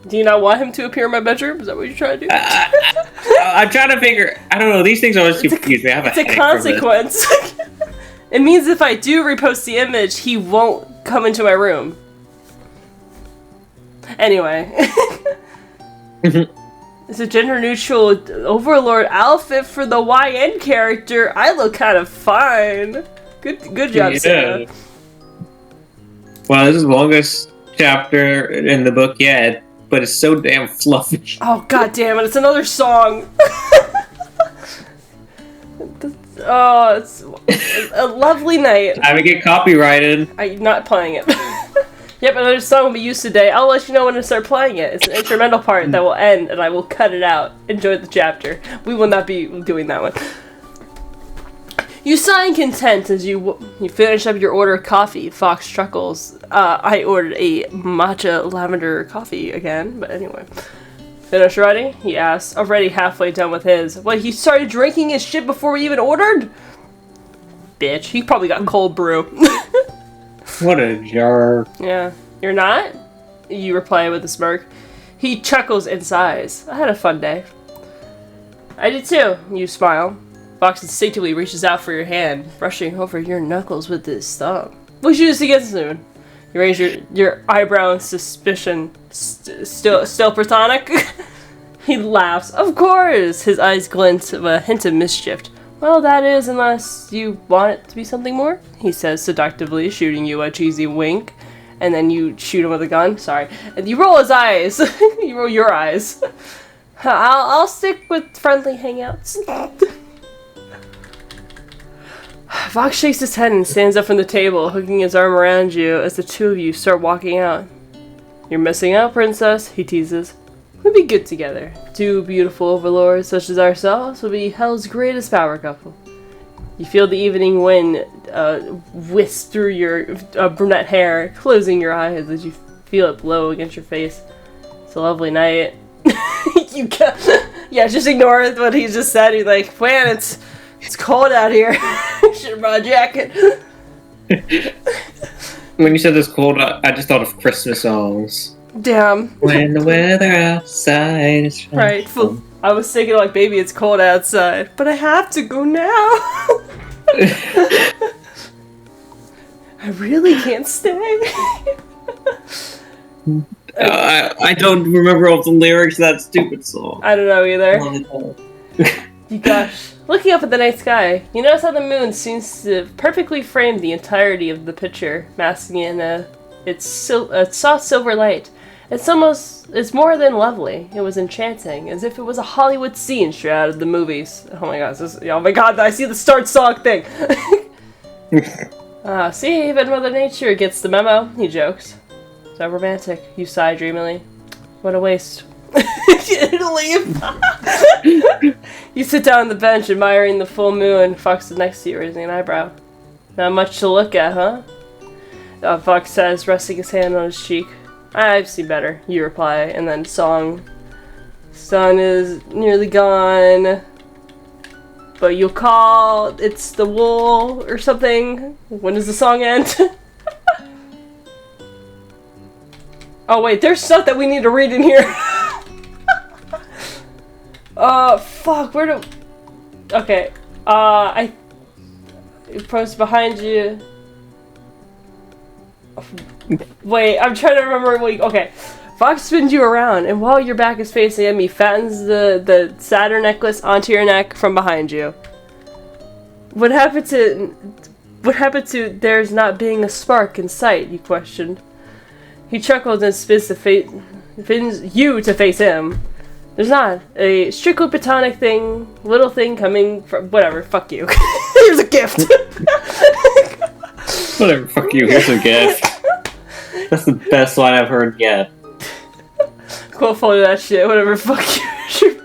Do you not want him to appear in my bedroom? Is that what you're trying to do? I'm trying to figure. I don't know. These things always confuse me. It's a consequence. It means if I do repost the image, he won't come into my room. Anyway. It's a gender-neutral Overlord outfit for the YN character. I look kind of fine. Good job, Sarah. Wow, this is the longest chapter in the book yet. But it's so damn fluffy. Oh, god damn it, it's another song! Oh, it's a lovely night. Time to get copyrighted. I'm not playing it. Yep, another song will be used today. I'll let you know when to start playing it. It's an instrumental part that will end, and I will cut it out. Enjoy the chapter. We will not be doing that one. You sigh in content as you finish up your order of coffee. Fox chuckles. I ordered a matcha lavender coffee again, but anyway. Finished already? He asks, already halfway done with his. What, he started drinking his shit before we even ordered? Bitch, he probably got cold brew. What a jerk. Yeah. You're not? You reply with a smirk. He chuckles and sighs. I had a fun day. I did too, you smile. Fox instinctively reaches out for your hand, brushing over your knuckles with his thumb. We'll shoot this again soon. You raise your eyebrow in suspicion. Still platonic? He laughs. Of course! His eyes glint with a hint of mischief. Well, that is, unless you want it to be something more, he says seductively, shooting you a cheesy wink. And then you shoot him with a gun. Sorry. And you roll his eyes. You roll your eyes. I'll stick with friendly hangouts. Vox shakes his head and stands up from the table, hooking his arm around you as the two of you start walking out. You're missing out, princess, he teases. We'll be good together. Two beautiful overlords such as ourselves will be Hell's greatest power couple. You feel the evening wind whisk through your brunette hair, closing your eyes as you feel it blow against your face. It's a lovely night. Yeah, just ignore what he just said. He's like, man, it's cold out here. Should have brought a jacket. When you said this cold, I just thought of Christmas songs. Damn. When the weather outside is right. I was thinking like, baby, it's cold outside, but I have to go now. I really can't stay. I don't remember all the lyrics of that stupid song. I don't know either. You gosh. Looking up at the night sky, you notice how the moon seems to perfectly frame the entirety of the picture, masking in its soft silver light. It's more than lovely. It was enchanting, as if it was a Hollywood scene straight out of the movies. Oh my god, I see the start song thing! See, even Mother Nature gets the memo, he jokes. So romantic, you sigh dreamily. What a waste. Leave. You sit down on the bench, admiring the full moon. Fox is next to you, raising an eyebrow. Not much to look at, huh? Fox says, resting his hand on his cheek. I've seen better, you reply, and then song. Sun is nearly gone, but you'll call, it's the wool, or something. When does the song end? Oh wait, there's stuff that we need to read in here. Fuck, where do... Okay, I post behind you. Wait, I'm trying to remember what okay. Fox spins you around, and while your back is facing at me, fattens the Saturn necklace onto your neck from behind you. What happened to there's not being a spark in sight, you questioned. He chuckles and spins you to face him. There's not. A strictly platonic thing, little thing coming from whatever, fuck you. Here's a gift. Whatever, fuck you, here's a gift. That's the best line I've heard yet. Quote follow that shit, whatever, fuck you.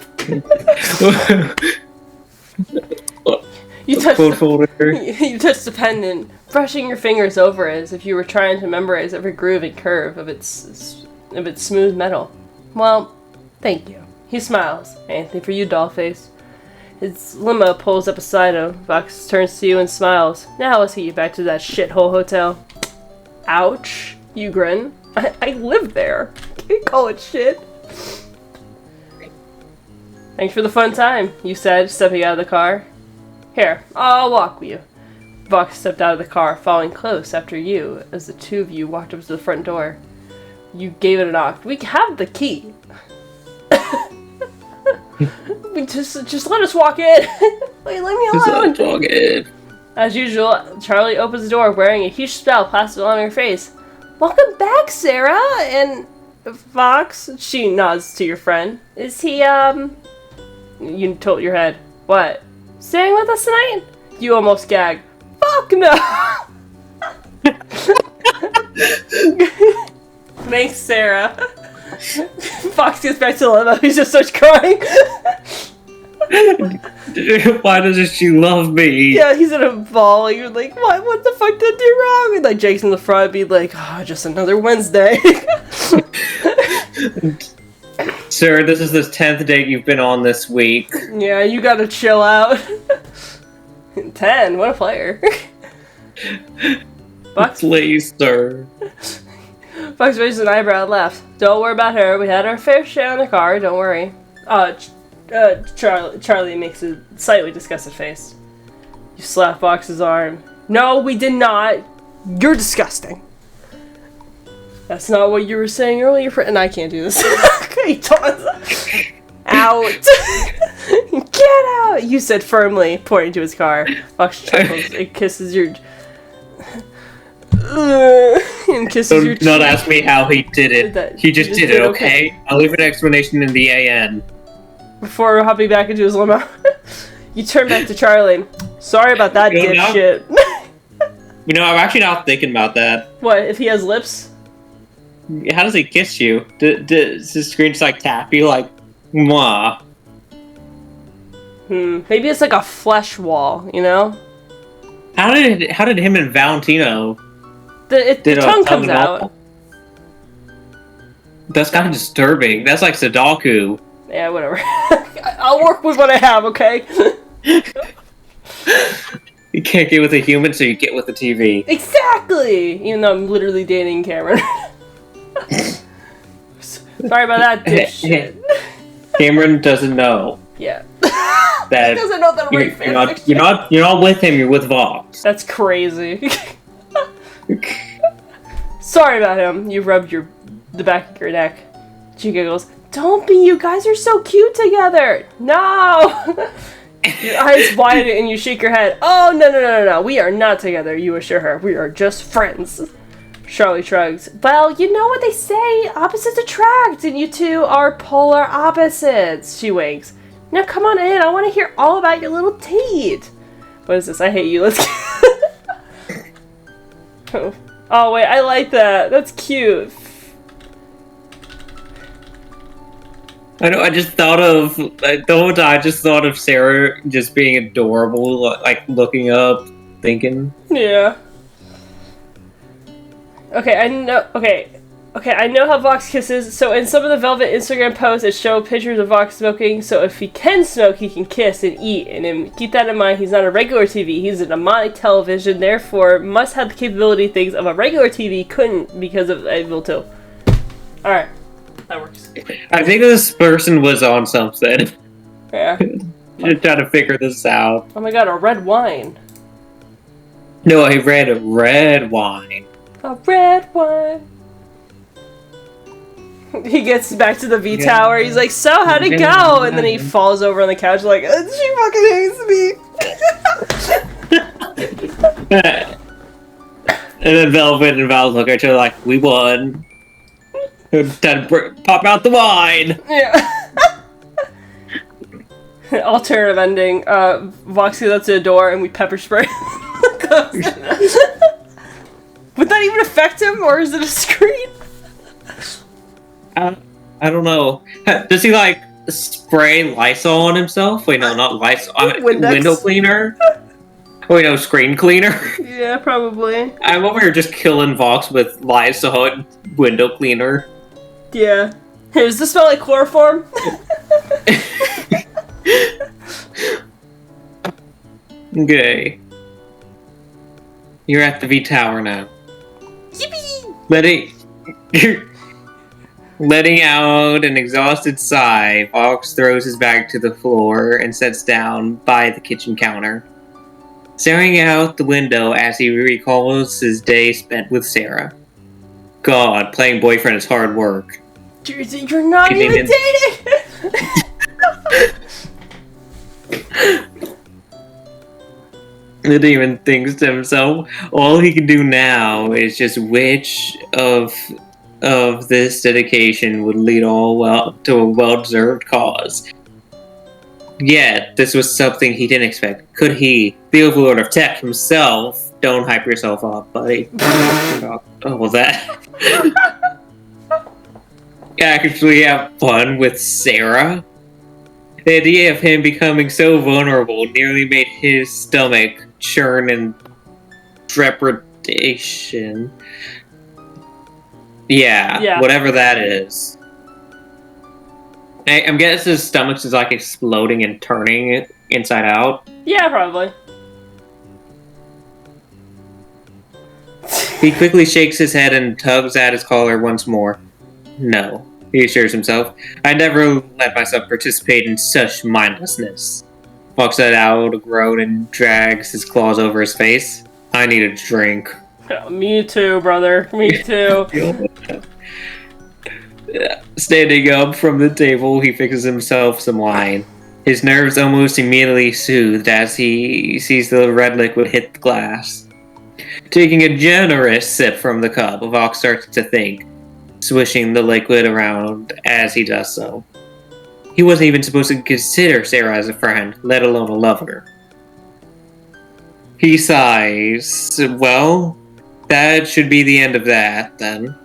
You touch the pendant, brushing your fingers over it as if you were trying to memorize every groove and curve of its smooth metal. Well, thank you. He smiles. Anything for you, dollface. His limo pulls up beside him. Vox turns to you and smiles. Now let's get you back to that shithole hotel. Ouch. You grin. I live there. Can't call it shit. Thanks for the fun time, you said, stepping out of the car. Here, I'll walk with you. Vox stepped out of the car, following close after you, as the two of you walked up to the front door. You gave it a knock. We have the key. just let us walk in. Wait, let me alone. Just let us walk in. As usual, Charlie opens the door wearing a huge spell plastered on her face. Welcome back, Sarah. And Fox, she nods to your friend. Is he, You tilt your head. What? Staying with us tonight? You almost gag. Fuck no! Thanks, Sarah. Fox gets back to the limo. He just starts crying. Why doesn't she love me? Yeah, he's in a ball. You're like, what the fuck did I do wrong? And like Jake's in the front, be like, oh, just another Wednesday. Sir, this is the 10th date you've been on this week. Yeah, you gotta chill out. 10, what a player. Please, sir. Fox raised an eyebrow and laughed. Don't worry about her. We had our fair share in the car. Don't worry. Charlie makes a slightly disgusted face. You slap Fox's arm. No, we did not. You're disgusting. That's not what you were saying earlier. And I can't do this. Okay, out. Get out. You said firmly, pointing to his car. Fox chuckles. It kisses your... and kisses your cheek. Don't ask me how he did it. He just did it, okay? I'll leave an explanation in the AN. Before hopping back into his limo, you turn back to Charlie. Sorry about that dipshit. You know, I'm actually not thinking about that. What, if he has lips? How does he kiss you? Does his screen just like tap you like, mwah? Maybe it's like a flesh wall, you know? How did him and Valentino... The tongue comes out. That's kind of disturbing. That's like Sudoku. Yeah, whatever. I'll work with what I have, okay? You can't get with a human, so you get with a TV. Exactly! Even though I'm literally dating Cameron. Sorry about that, dipshit. Cameron doesn't know. Yeah. That he doesn't know that I'm you're not with him, you're with Vox. That's crazy. Sorry about him. You rubbed the back of your neck. She giggles. Don't be, you guys are so cute together. No! Your eyes widen and you shake your head. Oh, no. We are not together, you assure her. We are just friends. Charlie shrugs. Well, you know what they say. Opposites attract, and you two are polar opposites. She winks. Now come on in. I want to hear all about your little teat. What is this? I hate you. Let's Oh, wait. I like that. That's cute. I know. I just thought of Sarah just being adorable, like looking up, thinking. Yeah. Okay, I know how Vox kisses. So in some of the Velvet Instagram posts, it show pictures of Vox smoking. So if he can smoke, he can kiss and eat. And keep that in mind. He's not a regular TV. He's an demonic television. Therefore, must have the capability things of a regular TV couldn't because of Evil 2. All right. That works. I think this person was on something. Yeah. Just trying to figure this out. Oh my god, a red wine. No, I read a red wine. A red wine. He gets back to the V Tower. He's like, so how'd it go? And then he falls over on the couch like, she fucking hates me. And then Velvet and Val look at each other like, we won. Time to pop out the wine. Yeah. Alternative ending. Voxy lets the door and we pepper spray. Would that even affect him, or is it a screen? I don't know. Does he like spray Lysol on himself? Wait, no, not Lysol. Window cleaner. Wait, no, screen cleaner. Yeah, probably. I'm over here just killing Vox with Lysol and window cleaner. Yeah. Hey, does this smell like chloroform? Okay. You're at the V Tower now. Yippee! Letting out an exhausted sigh, Vox throws his bag to the floor and sits down by the kitchen counter, staring out the window as he recalls his day spent with Sarah. God, playing boyfriend is hard work. You're not even dating! Lydia even thinks to himself, all he can do now is just which of this dedication would lead all to a well-deserved cause. Yet, this was something he didn't expect. Could he, the Overlord of Tech himself, don't hype yourself up, buddy. Oh, well that... actually have fun with Sarah? The idea of him becoming so vulnerable nearly made his stomach churn in trepidation. Yeah, whatever that is. I'm guessing his stomach is like exploding and turning inside out. Yeah, probably. He quickly shakes his head and tugs at his collar once more. No, he assures himself. I never let myself participate in such mindlessness. Fox let out a groan and drags his claws over his face. I need a drink. Me too, brother. Me too. Standing up from the table, he fixes himself some wine. His nerves almost immediately soothed as he sees the red liquid hit the glass. Taking a generous sip from the cup, Vox starts to think, swishing the liquid around as he does so. He wasn't even supposed to consider Sarah as a friend, let alone a lover. He sighs. Well, that should be the end of that, then.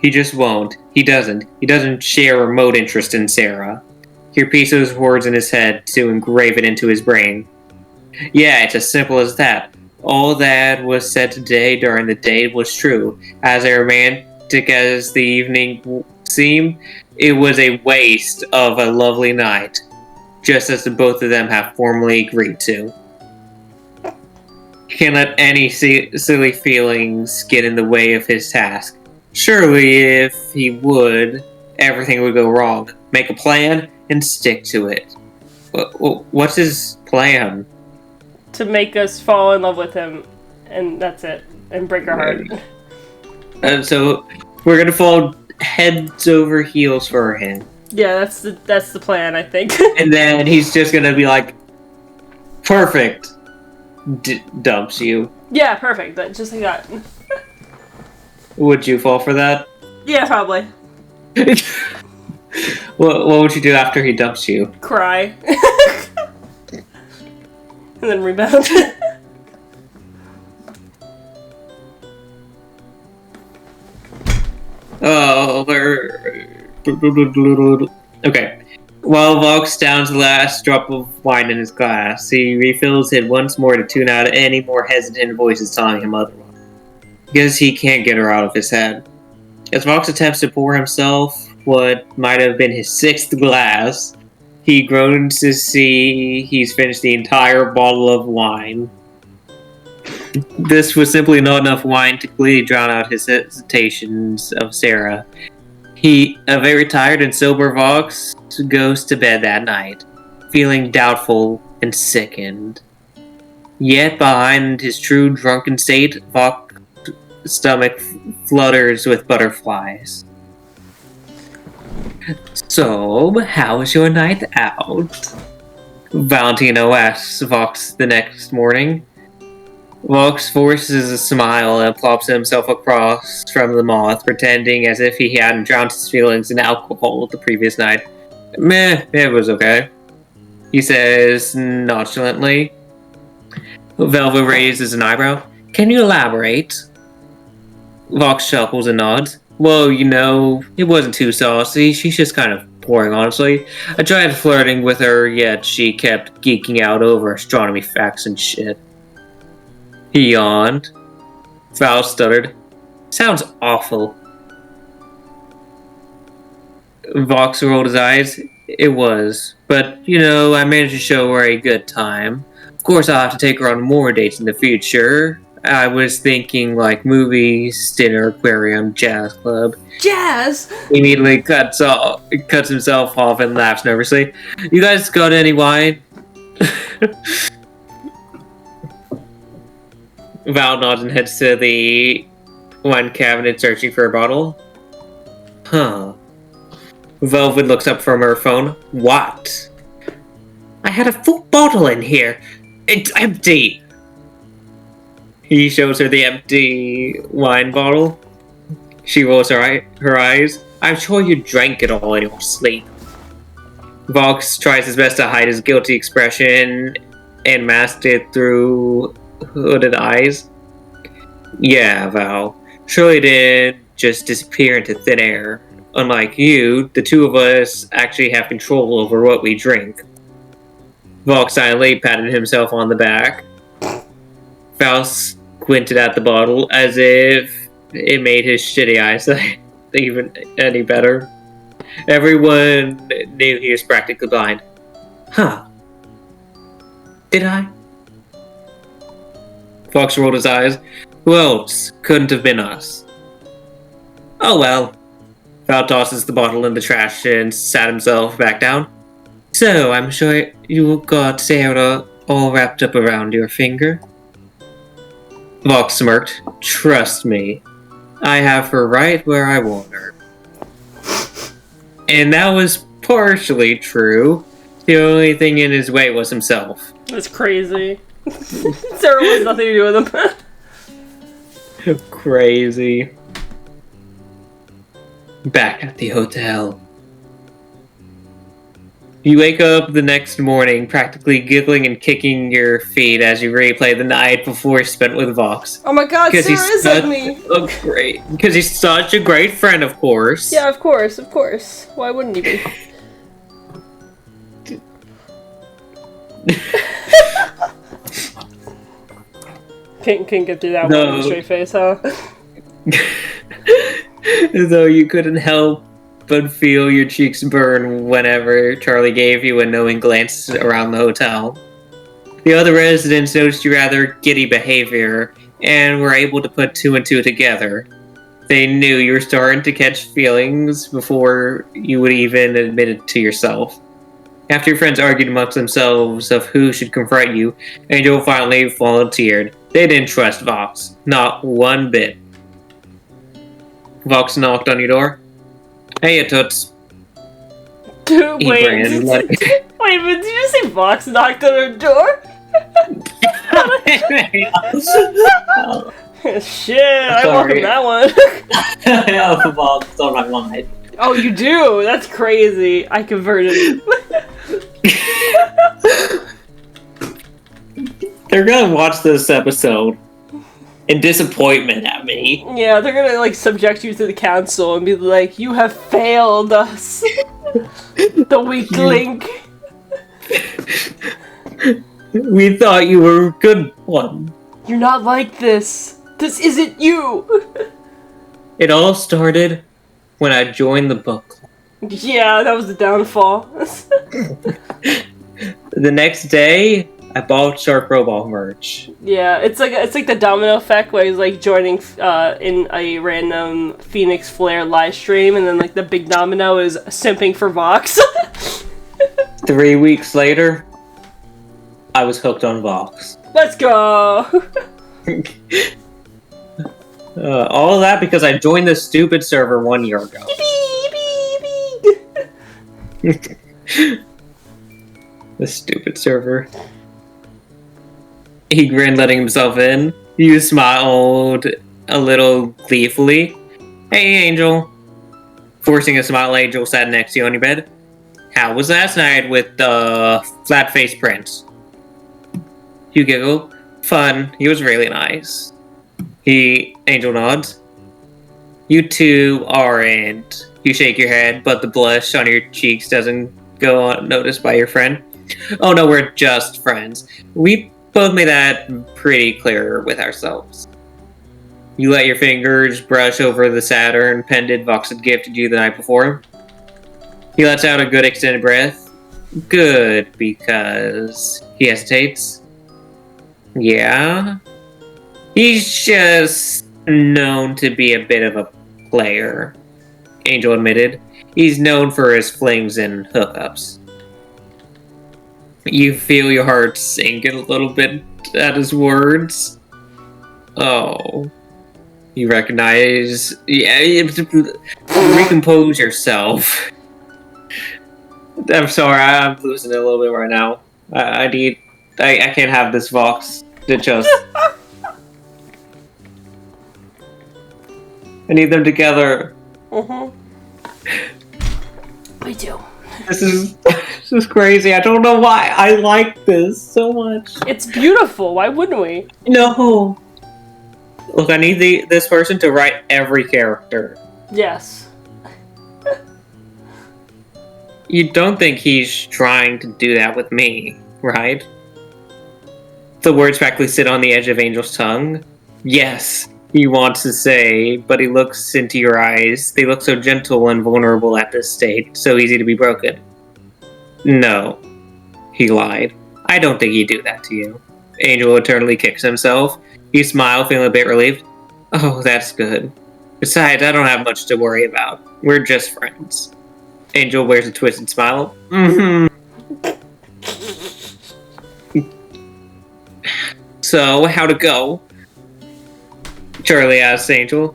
He just won't. He doesn't. He doesn't share a remote interest in Sarah. He repeats those words in his head to engrave it into his brain. Yeah, it's as simple as that. All that was said today during the date was true. As romantic as the evening seemed, it was a waste of a lovely night, just as the both of them have formally agreed to. He can't let any silly feelings get in the way of his task. Surely, if he would, everything would go wrong. Make a plan and stick to it. What's his plan? To make us fall in love with him, and that's it. And break our heart. And so, we're gonna fall heads over heels for him. Yeah, that's the plan, I think. And then he's just gonna be like, perfect. Dumps you. Yeah, perfect. Just like that. Would you fall for that? Yeah, probably. What would you do after he dumps you? Cry. And then rebound. Oh, okay. While Vox downs the last drop of wine in his glass, he refills it once more to tune out any more hesitant voices telling him otherwise. Because he can't get her out of his head. As Vox attempts to pour himself what might have been his sixth glass, he groans to see he's finished the entire bottle of wine. This was simply not enough wine to completely drown out his hesitations of Sarah. A very tired and sober Vox goes to bed that night, feeling doubtful and sickened. Yet behind his true drunken state, Vox's stomach flutters with butterflies. So, how was your night out? Valentino asks Vox the next morning. Vox forces a smile and plops himself across from the moth, pretending as if he hadn't drowned his feelings in alcohol the previous night. Meh, it was okay, he says nonchalantly. Velva raises an eyebrow. Can you elaborate? Vox chuckles and nods. Well, it wasn't too saucy. She's just kind of boring, honestly. I tried flirting with her, yet she kept geeking out over astronomy facts and shit. He yawned. Val stuttered. Sounds awful. Vox rolled his eyes. It was. But, I managed to show her a good time. Of course, I'll have to take her on more dates in the future. I was thinking, movies, dinner, aquarium, jazz club. Jazz? He immediately cuts himself off and laughs nervously. You guys got any wine? Val nods and heads to the wine cabinet searching for a bottle. Huh. Velvet looks up from her phone. What? I had a full bottle in here. It's empty. He shows her the empty wine bottle. She rolls her eyes. I'm sure you drank it all in your sleep. Vox tries his best to hide his guilty expression and masked it through hooded eyes. Yeah, Val. Surely didn't just disappear into thin air. Unlike you, the two of us actually have control over what we drink. Vox silently patted himself on the back. Val squinted at the bottle as if it made his shitty eyesight even any better. Everyone knew he was practically blind. Huh. Did I? Fox rolled his eyes. Who else? Couldn't have been us. Oh well. Val tosses the bottle in the trash and sat himself back down. So, I'm sure you got Sarah all wrapped up around your finger. Vox smirked. Trust me, I have her right where I want her. And that was partially true. The only thing in his way was himself. That's crazy. Sarah has nothing to do with him. Crazy. Back at the hotel. You wake up the next morning practically giggling and kicking your feet as you replay the night before spent with Vox. Oh my god, Sarah is like me! Because he's such a great friend, of course. Yeah, of course. Why wouldn't he be? Can't get through that one with a straight face, huh? Though you couldn't help but feel your cheeks burn whenever Charlie gave you a knowing glance around the hotel. The other residents noticed your rather giddy behavior and were able to put two and two together. They knew you were starting to catch feelings before you would even admit it to yourself. After your friends argued amongst themselves of who should confront you, Angel finally volunteered. They didn't trust Vox. Not one bit. Vox knocked on your door. Hey, Toots. Dude, wait, but did you just say Vox knocked on her door? Shit, I welcome that one. I have Vox on my mind. Oh, you do? That's crazy. I converted. They're gonna watch this episode in disappointment at me. Yeah, they're gonna like subject you to the council and be like, "You have failed us, the weak link." We thought you were a good one. You're not like this. This isn't you. It all started when I joined the book club. Yeah, that was the downfall. The next day, I bought Shark Robot merch. Yeah, it's like the domino effect where he's like joining in a random Phoenix Flare live stream, and then like the big domino is simping for Vox. 3 weeks later, I was hooked on Vox. Let's go. All of that because I joined this stupid server 1 year ago. The stupid server. He grinned, letting himself in. You smiled a little gleefully. Hey, Angel. Forcing a smile, Angel sat next to you on your bed. How was last night with the flat-faced prince? You giggle. Fun. He was really nice. Angel nods. You two aren't. You shake your head, but the blush on your cheeks doesn't go unnoticed by your friend. Oh no, we're just friends. We both made that pretty clear with ourselves. You let your fingers brush over the Saturn pendant Vox had gifted you the night before. He lets out a good extended breath. Good, because he hesitates. Yeah? He's just known to be a bit of a player, Angel admitted. He's known for his flings and hookups. You feel your heart sink a little bit at his words. Oh. You recognize... Yeah, recompose yourself. I'm sorry, I'm losing it a little bit right now. I can't have this Vox to just... I need them together. We do. This is crazy. I don't know why I like this so much. It's beautiful. Why wouldn't we? No. Look, I need this person to write every character. Yes. You don't think he's trying to do that with me, right? The words practically sit on the edge of Angel's tongue. Yes, he wants to say, but he looks into your eyes. They look so gentle and vulnerable at this state, so easy to be broken. No, he lied. I don't think he'd do that to you. Angel eternally kicks himself. You smile, feeling a bit relieved. Oh, that's good. Besides, I don't have much to worry about. We're just friends. Angel wears a twisted smile. So, how'd it go? Charlie asks Angel.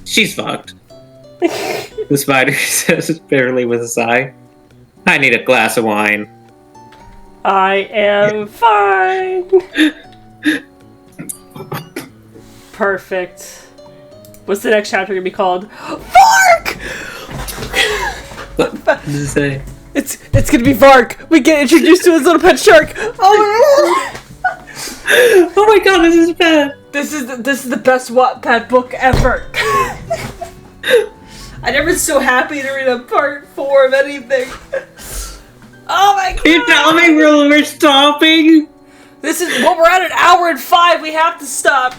She's fucked. The spider says bitterly with a sigh. I need a glass of wine. I am fine. Perfect. What's the next chapter gonna be called? Vark! What does it say? It's gonna be Vark. We get introduced to his little pet shark. Oh Oh my god, this is bad. This is the best Wattpad book ever. I never been so happy to read a part 4 of anything. Oh my god! You tell me we're stopping? This is well, we're at an hour and 5. We have to stop.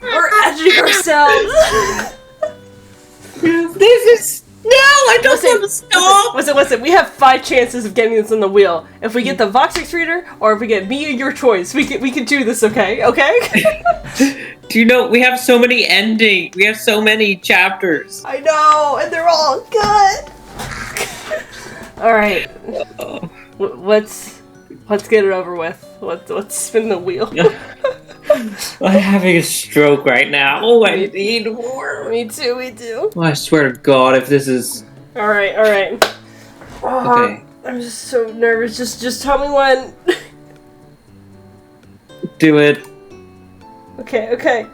We're editing ourselves. This is no! I don't want to stop. Listen. We have 5 chances of getting this on the wheel. If we get the Voxix reader, or if we get me or your choice, we can do this. Okay? Do you know we have so many endings? We have so many chapters. I know, and they're all good. All right. Let's get it over with. Let's spin the wheel. I'm having a stroke right now. Oh, I need more. Me too. Oh, I swear to God, if this is All right. okay, I'm just so nervous. Just tell me when. do it. Okay. Okay,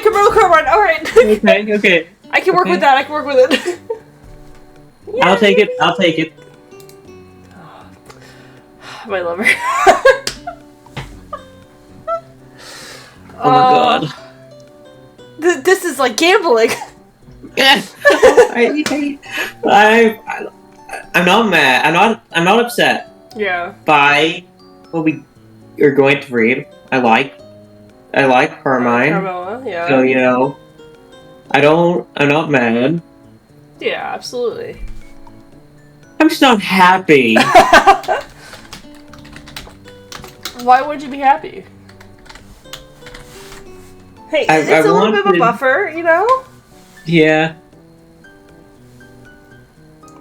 come on. All right. Okay. I can work with that. I can work with it. I'll take it. My lover. Oh my god. This is like gambling. I'm not mad. I'm not upset Yeah. by what we are going to read. I like Carmine. Carmela, yeah. So I'm not mad. Yeah, absolutely. I'm just not happy. Why would you be happy? Hey, I it's a little bit of a wanted- buffer, you know? Yeah.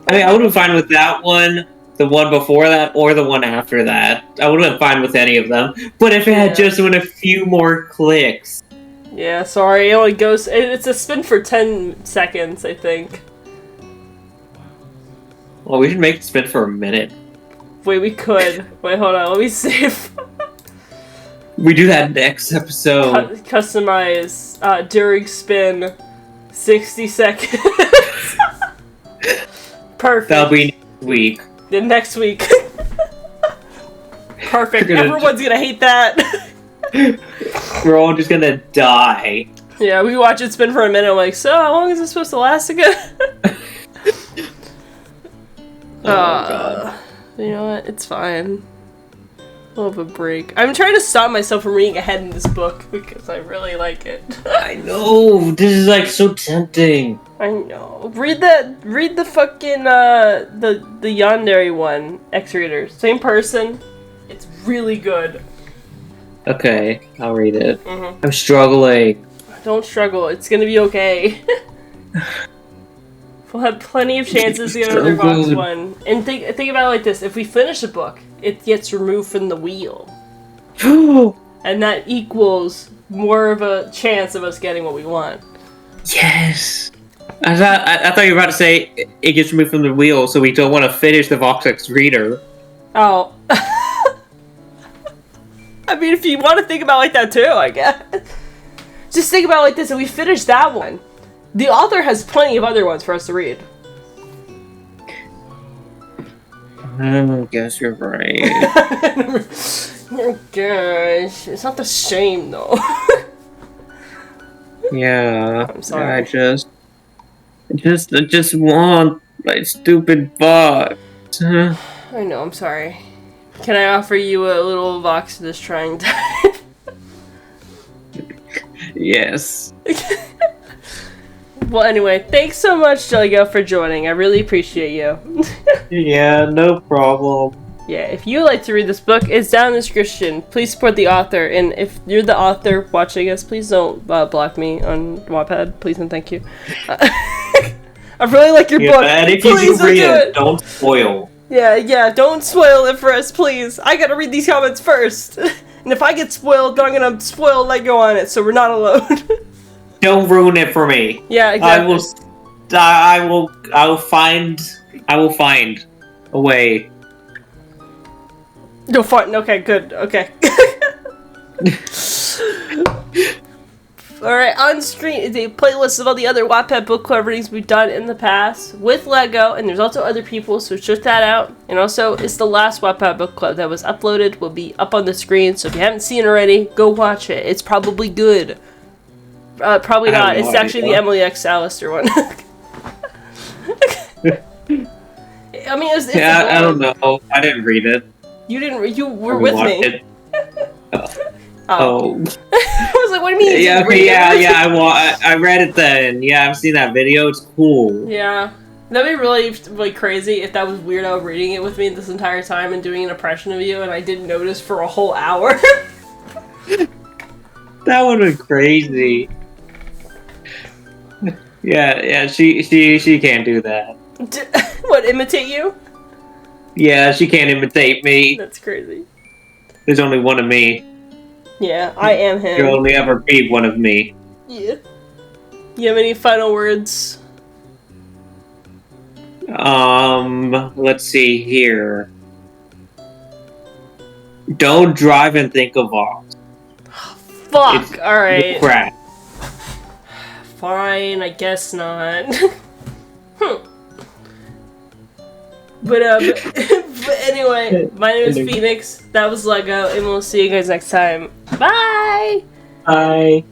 I mean, I would have been fine with that one, the one before that, or the one after that. I would have been fine with any of them. But if it had just been a few more clicks. Yeah, sorry, it only goes... It's a spin for 10 seconds, I think. Well, we should make it spin for a minute. Wait, we could. Wait, hold on, let me save. We do that next episode. Customize during spin 60 seconds. Perfect. That'll be next week. Then next week. Perfect. We're gonna Everyone's gonna hate that. We're all just gonna die. Yeah, we watch it spin for a minute. I'm like, so how long is this supposed to last again? Oh god. You know what? It's fine. I'll have a break. I'm trying to stop myself from reading ahead in this book because I really like it. I know. This is like so tempting. I know. Read the fucking the Yandere one, X-Reader. Same person. It's really good. Okay, I'll read it. Mm-hmm. I'm struggling. Don't struggle. It's gonna be okay. We'll have plenty of chances to get another box one. And think about it like this: if we finish a book, it gets removed from the wheel, and that equals more of a chance of us getting what we want. Yes. I thought you were about to say it gets removed from the wheel, so we don't want to finish the Vox reader. Oh. I mean, if you want to think about it like that too, I guess. Just think about it like this: if we finish that one, the author has plenty of other ones for us to read. I guess you're right. Oh gosh, it's not the same though. Yeah. I'm sorry. I just want my stupid box. I know, I'm sorry. Can I offer you a little box this trying time? Yes. Well, anyway, thanks so much, Lego, for joining. I really appreciate you. Yeah, no problem. Yeah, if you like to read this book, it's down in the description. Please support the author, and if you're the author watching us, please don't block me on Wattpad. Please and thank you. I really like your book. And if you Please do read do it, don't spoil. Yeah, don't spoil it for us, please. I gotta read these comments first. And if I get spoiled, then I'm gonna spoil Lego on it, so we're not alone. Don't ruin it for me. Yeah, exactly. I will find a way. You'll find. Okay, good. Okay. Alright, on screen is a playlist of all the other Wattpad book club readings we've done in the past with Lego, and there's also other people, so check that out. And also, it's the last Wattpad book club that was uploaded, will be up on the screen, so if you haven't seen it already, go watch it. It's probably good. Probably not. It's actually the Emily X. Allister one. I mean, it's I don't know. I didn't read it. You didn't. You were with me. It. Oh. I was like, what do you mean? Yeah, I read it then. Yeah, I've seen that video. It's cool. Yeah. That'd be really crazy if that was Weirdo reading it with me this entire time and doing an impression of you, and I didn't notice for a whole hour. That would have been crazy. Yeah, she can't do that. What, imitate you? Yeah, she can't imitate me. That's crazy. There's only one of me. Yeah, I am him. There'll only ever be one of me. Yeah. You have any final words? Let's see here. Don't drive and think of Vox. Fuck, alright. Crap. Fine, I guess not. But anyway, my name is Phoenix, that was Lego, and we'll see you guys next time. Bye! Bye.